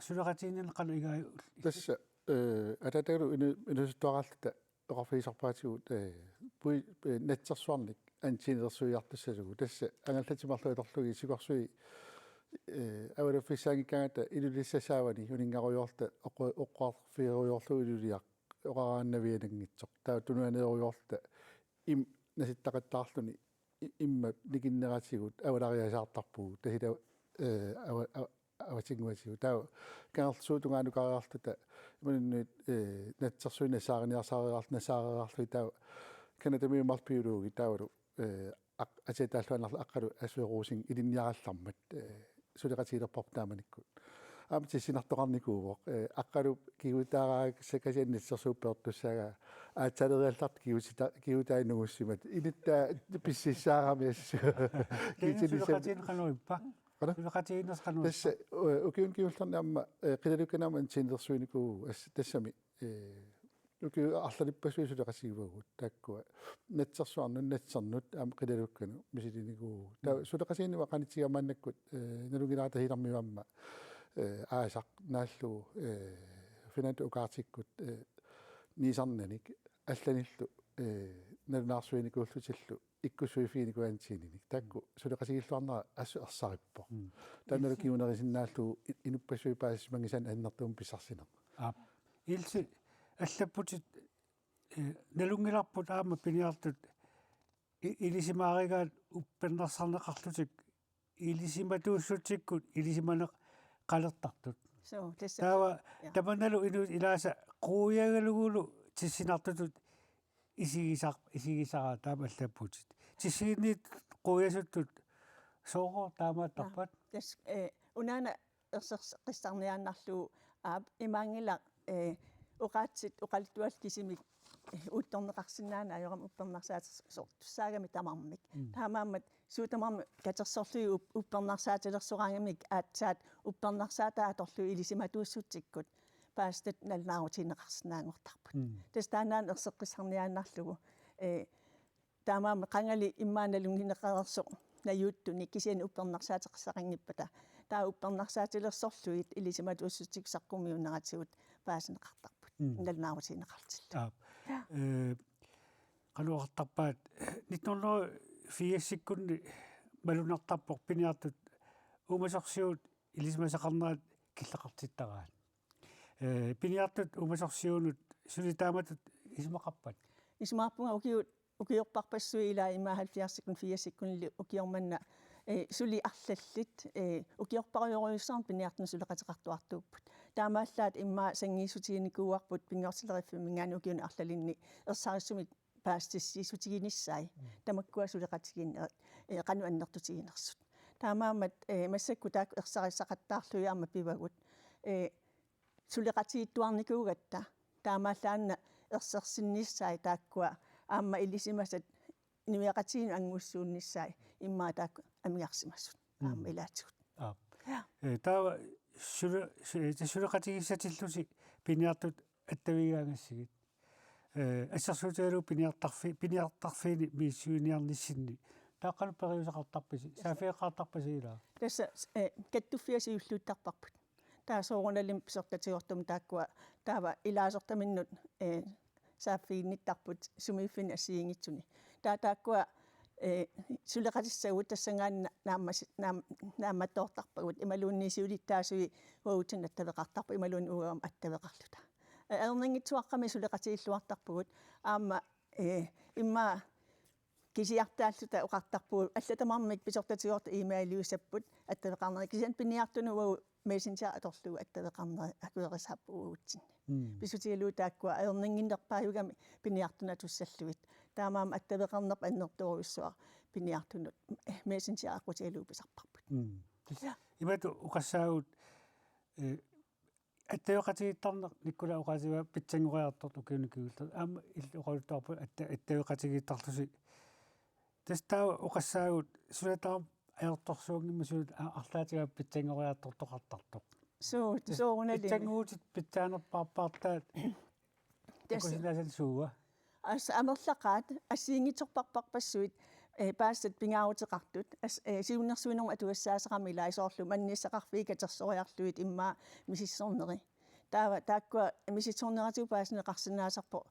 suliaqatiinneqanu igaa tassa atatalu inusutoqarlata oqarfiisarpaatigut pui natsersuarnik antiinersuiartassalugu tassa angallatimarluitorlugi sikuarsui awaluffisaangikkaangata ilulissassaavani uningaruyorta oqqarfiiruyorlu iluliaq oqaraannavianangitsoq taa tunuaneeruyorta im nasittaqattaarluni imma nikinneratigut awalariasaartarpugu tasila аватингуасиу таа каарлсуутунгаану иманнут натсерсуина саарниарсаареарлу таа канатамиумарпиулууги таавалу атетааллуанарлу аққалу асуеруусин илинниараллармат сулеқатилерпоқ тааманиккут аамтиссинартоқарникууво аққалу кигутаараа сакасианнитсерсууппеэртуссага аатсалериалларт кигутаиннугуссимат илиттаа писсиссаарамиас китилисақатинқануиппа тасса укиункиуллернаама қилалукканаама антиинерсуиникуу тассами укиу арлалиппасуисулеқасигивагут тааккуа натсерсуарнун натсернут аама қилалуккану мисилиникуу таа сулеқасииннуа қанитигамааннаккут налугилаата хилармивамма аасақ нааллу финант укаартиккут нисарнаник алланиллу налунаарсуиникууллутиллу иккусуифиникуантиининик таакку сулеқасигиллуарнера ассариппо таанналу киунерисиннааллу инуппасуипаасимангисан аннертуум писсарсинер илси аллаппутит налунгиларпут аама пиниартут илисимааригаат уппеннерсарнеқарлутик илисиматууссутиккут илисиманеқ қалертартут таава таманалу ину илааса қууягалугулу тиссинартутут исигисараа таама аллаппутит тиссигинниит қууясуттут соого таамааттарпат тас унаана ерсеққиссарниааннарлу аап имаангила уqaatsit uqalitual kisimik uuttorneqarsinnaana ajorам уппернарсаатсортуссаагами тамармик таамааммат суутамарми катерсорлуи уппернарсаатилерсораангамик аатсаат уппернарсаатаа аторлу илисиматууссутсиккут паастат налнаарутинеқарсинаангортарпут тастаанаан ерсеққиссарниааннарлугу таамаама қангали иммааналунгинеқарерсо nayuuttuni kisian uppernarsaateqsaqangippata taa uppernarsaatilерсорлуит илисимат уссутиксаққумиуннератигут паасинеқартарпут налнаарутинеқартилла qaluartarpaat 1984 malunartarpoq piniartut umasorsiut ilismasaqarneraat killaqartittaraat piniartut umasorsiunut sulitaamatut ismaqarpat ismaarpunga ukiorparpassui ilaa imaa 70 84 ukiormanna suli arlallit ukiorparioriussarn piniartun suleqatiqartuartuupput taamaallaat immaa sangiisutiginikuuarput pinngortileriffimmingaani ukiun arlalinni ersarissumit paastissiisutiginissai tamakkua suleqatiginne qanu annertutiginersut taamaamat massakku taak ersarissaqattaarluiaarma pivagut suleqatiittuarnikuugatta taamaallaanna ersersinnissai taakkua aamma ilisimasat nimeqatiinu anguussuunnissai immaa taak amiarsimassut aamma ilaatigut taava suleqatigissatillusi piniartut attavigaangassigit ассерсуутаалу пиниартарфини миссуиниарнissinni тааққалу периусақартарписи саафиаққартарпасиилаа тасса каттуффиасиуллуuттарпарпут таасоорналим писортатигортум тааккуа таава илаасортаминнут сааффиинниттарпут сумииффин ассиингитсуни тааккуа сулеқатиссагут тассангаанна наамматтоортарпагут ималуунниисиулиттаасуи уутиннаттавеқартарпа ималуун угам аттавеқарлута аернингитсуаққами сулеқатииллуартарпугут аама имма кисиартааллута оқартарпуу аллатамармик писортатигорта имаилиусаппут аттавеқарнери кисиан пиниартунувау мессенджер аторлугу аттавеқарнери акуерисаппуугутсинни писутигалуу тааккуа аернингиннерпааюгами пиниартуна туссаллуит таамаама аттавеқарнерп аннерторуиссуа пиниартунут мессенджер акутигалуу писарпарпут имату уқассаагут аттавеқатигиттарнеқ никкула уқаасива питсангориартort укиуникигултер аама иллуқалуттарпу аттавеқатигиттарлуси тастаа уқассаагут сулатаа аерторсуунгимма сулат арлаатига питсангориартортоқартартоқ соорунали питсангуутит питсаанерпаарпаартаат такусинасал сууа ас амерлақаат ассиингиторпарпарпассуит паассат пингаарутеқартут сиуннэрсуинерма атуассаасеқармила исоорлу манниссақарфии катерсориарлуит иммаа мисиссорнери таава тааккуа мисиссорнератиу паасинеқарсинаасарпо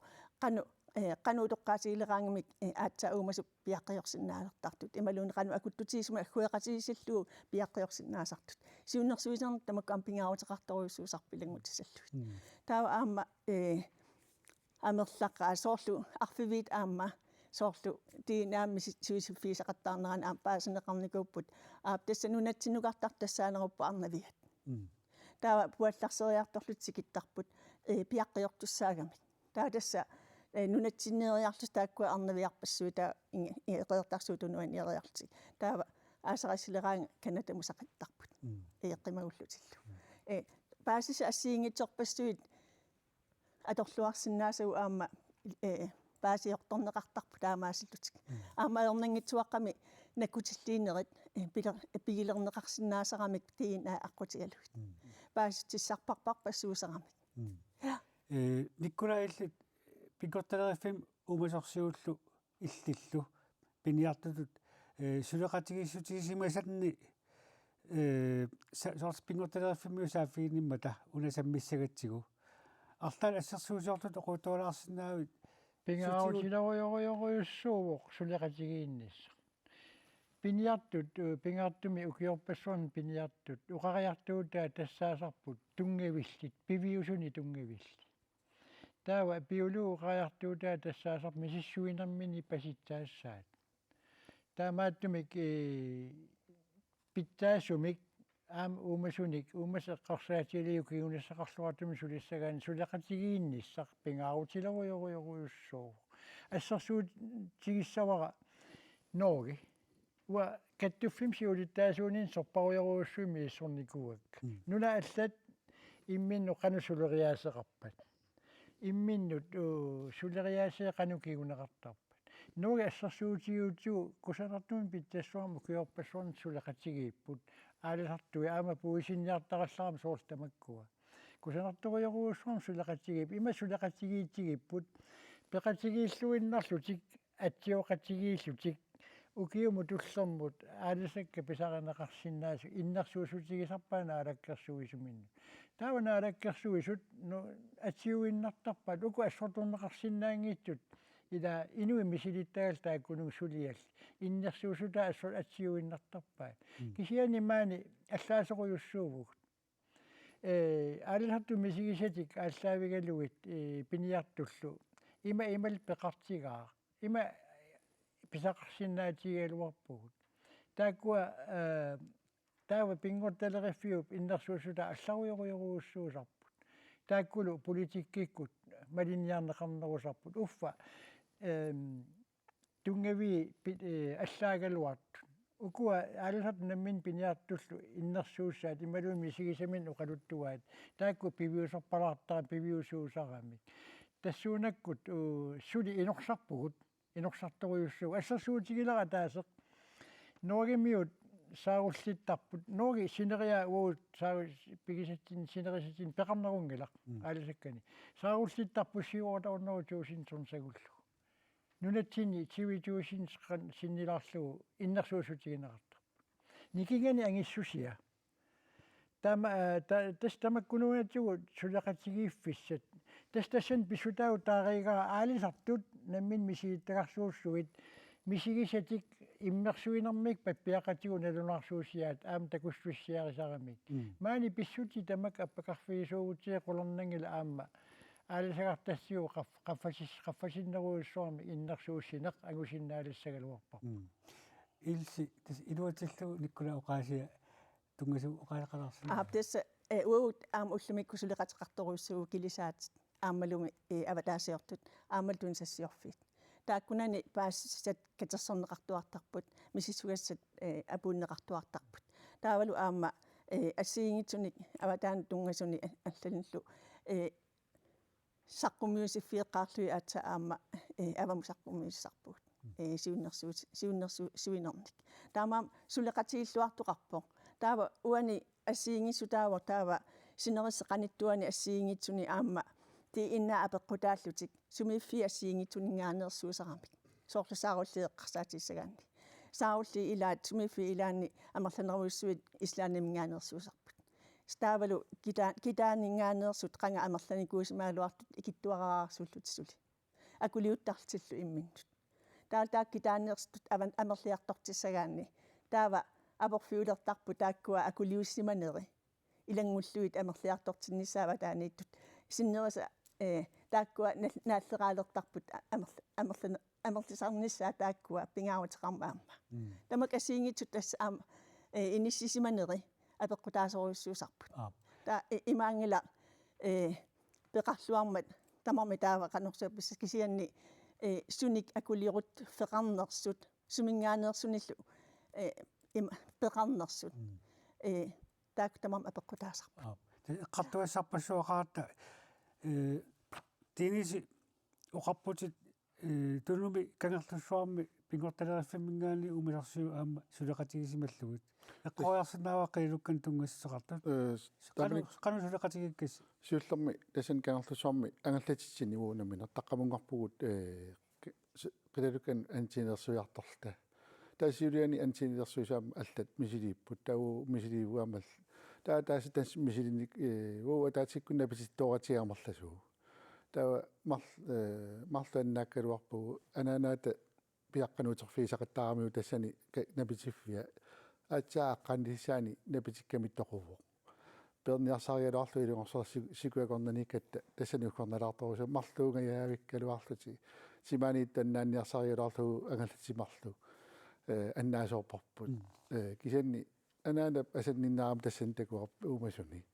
qanu toqqaasiileraangimik aatsa uumasup piaqqijorsinnaaleqtartut imaluun qanu akuttutiisuma aggueqatigisalluu piaqqijorsinnaasartut siunnersuisernet tamakku ampingaaruteqartoruissuusarpilangutissalluit taava aamma amerlaqa soorlu arfiviit aamma soorlu tiinaammi suisuffiisaqattaarneran paasaneqarnikuupput aap tassa nunatsinnuqartartassaaneruppa arnaviat taava puallarseriartorlut sikittarput piaqqijortussaagamik taava tassa nunatsinneeriarlus taakkua arnaviarpassuuta iqeertarsuutunuan ieriarti taava aasarassileraanga kanatamusaqittarput eqqimagullutillu paasissa assiingitsorpassuit atorluarsinnaasagu aamma paasiortorneqartarpu taamaasillutik aamma aernangitsuaqqami nakkutilliinerit pigilerneqarsinnaasaqamik tiina aqqutigaluit paasitissarparparpassuuseramik никкулаилли пикорталериффим умасорсиуллу иллиллу пиниартутут сулеқатигиссутигисимасанни соорс пикорталериффимиу сааффигиниммата унасаммиссагатсигу арлаал ассерсуусиортут оқутуалаарсинаавит пингааутиларуйоруйоруйуссуувоқ сулеқатигииннисса пиниартут пингаартуми укиорпассуан пиниартут уқариартуутаа тассаасарпут тунгавиллит пивиусуни тунгавилли таава биолуу уқариартуутаа тассаасарп мисиссуинермини паситсаассаат таамааттумик питтаасумик аам уумасуник уумасеққарсаатилиукиунissақарлуартуми сулиссагаан сулеқатигиинниссақ пингаарутиларуйоруйоруйуссуу ассерсуут тигиссавара нооги уа каттуффим сиулиттаасуунин сорпаруйоруйуссуими иссорникуак нуна аллат имминно қанусулериаасеқарпат имминнут сулериаасеқанукигунеқартарпат нуга ассерсуутигуутигу кусанартуми питтассуарму киорпассуарн сулеқатигииппут аалисартуи аама пуисинниартаралларам соорлтамаккуа кусанарторуйоруussуарм сулеқатигиип има сулеқатигиитигиппут пеқатигииллуиннарлутик атсиоқатигииллутик ukiumu tullermut aalisakka pisaqinaqarsinnaasuk innersuusutigisarpaana alakkersuisuminnu taavana alakkersuisut no atsiuinnartarpat uku assortunneqarsinnaangiittut ila inui misilittagal taakkunung suliall innersuusuta atsiuinnartarpaa kisiani maani allaasoquyussuuvuk aalilhartu misigisatik aalлаавигалугит пиниартуллу имал пеқартигаа има писақарсинаатигалуарпугут тааккуа таава пингорталериффиуп иннерсуусута алларуйоруйоруussуусарпут тааккулу политиккиккут малинниарнеқарнерусарпут уффа тунгави аллаагалуарту ukua aalsat nammin piniartullu innersuussaat imaluumi sigisamin uqaluttугаат таакку пивиусарпалаартаа пивиусуусарамик тассуунаkkут сули инорсарпугут инорсарторуйуссуу ассерсуутигилара таасеқ нуагимиут сааруллиттарпут нуаги синериа уут саа пигисаттин синерисатин пеқарнерунгилақ аалисаккани сааруллиттарпуссиуортаорнерутуусин сорнсагуллу нунатсини тивитуусин синнилаарлугу иннерсуусутигинеқартар никингани ангиссусиа тама тас тамаккунуунатсугу сулеқатигииффиссат тастассан писутау тааригаа аалисартут наммин мисииттагарсууссуит мисигисатик иммерсуинэрмик паппиақатигу налунаарсуусиаат аама такуссуиссиарисарамик маани писсути тамак аппакарфигисуугутиа қулернангила аама аалисагартассиу qaffasиннеруйуссуарми иннерсууссинеқ агусиннаалиссагалуарпа илси тас илуатиллу никкула оqaасиа тунгасу оqaалеқаларсина аптес уут аам уллумиккусулеқатеқарторуйуссуу килисаат ааммалуми аватаасиортут ааммалтун сассиорфит тааккунани паассат катерсернеқартуартарпут мисисугассат апууннеқартуартарпут таавалу аама ассиингитсуник аватаан тунгасуни аллалиллу саққумиусиффиеққарлуи аатса аама авамусаққумиуссарпугут сиуннерсуинерник таамаам сулеқатигиллуартоқарпо таава уани ассиингиссу таава таава синерисеқаниттуани ассиингитсуни аама ти инна апеққутааллутик сумиффи ассиингитсунингаанерсуусарамик соорлусааруллиеққарсаатиссагаанни саарулли илаат сумиффи илаанни амерланеруйуссуит ислааннимнгаанерсуусарпут ставалу китаанингаанерсут qanga амерланикуусимаалуартут икиттуараарсуллутисули акулиуттарлтиллу имминтут таалтаак китааниерстут амерлиартортиссагаанни таава апорфиулертарпу тааккуа акулиуссиманери илангуллуит амерлиартортиннissaава таанииттут синнериса тааккуа нааллераалертарпут амерлисарнissaа тааккуа пингааутеқармаама тамак асиингитсут тасса аама иниссисиманери апеққутаасоруйуссуусарпут та имаангила пеқарлуармат тамарми таава канорсуапписса кисианни суник акулиорут феқарнерсут сумингаанерсуниллу пеқарнерсут таак тамарма апеққутаасарпут эққартуассарпассуақаратта тиниси оқарпутит тунуми кангерлуссуарми пингорталериффимингаани умиларсиу аама сулеқатигисималлугит эққориарсинааваққилуккан тунгассеқартут қану сулеқатигиккас сиуллерми тасан кангерлуссуарми ангаллатитсини уунамина таққамунгарпугут қилалуккан антинерсуиарторлта таасиулиани антинерсуисаама аллат мисилииппут тау мисиливуамал тааса тас мисилиник уу таатиккунна писиттооратиармарласуу таа марлуаннааккалуарпугу ананаата пиаққанутерфиисақаттаарамиу тассани напитиффиа аатсааққаннисаани напитиккамиттоқувоқ перниарсариалуарлу илунгорсоо сикуакорнаниккатта тассани уккорналаарторусу марлуугаяавиккалуарлути симаанииттаннаанниарсариалуарлу ангаллатимарлу аннаасоорпарпут кисанни анаана асанниннаарам тассан такуар уумасуни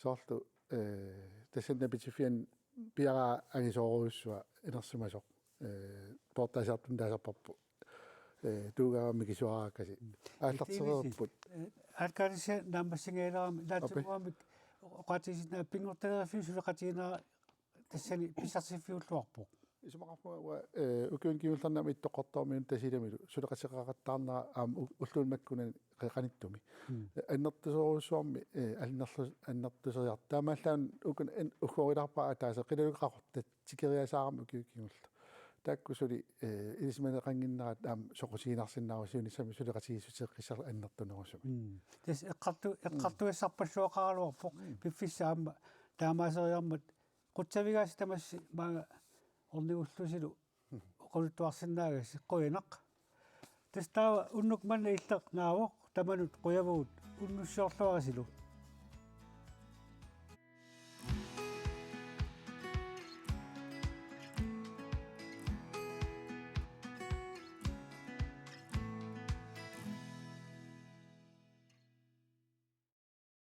соорлу тассан напитиффиан пиара агисооруйуссуа инерсимасоқ тортасаартун таасарпарпу туугааммикисуарааккаси ааллартерерпут алкалисе намбасингеэлерами наатсуамик оқатисина пингорталериффи сулеқатигинера тассани писартиффиуллуарпоқ исумақарпуа укуун кивулларнами иттоққортоормиун тасиламилу сулеқатиқақаттаарнера аама уллуунмаккуна қеқаниттуми аннертусоруссуарми аннертусериар таамааллаан укун уггориларпаа тааса қилалуқақорта тикериасаарам укиуккигулла тааккусули илисманеқангиннерат соқусиинарсиннаавасуунissami сулеқатигиссутеққиссарла аннертунерусуми тэс эққартуиссарпассуақаралуарпоқ пиффиссаама таамаасериармат қутсавигаас тамасси маага орнигуллусилу оқулуттуарсинаагас қуинақ тэс таава уннук манна иллеқ наавоқ таманут қуявуут уннуссиорлуарасилу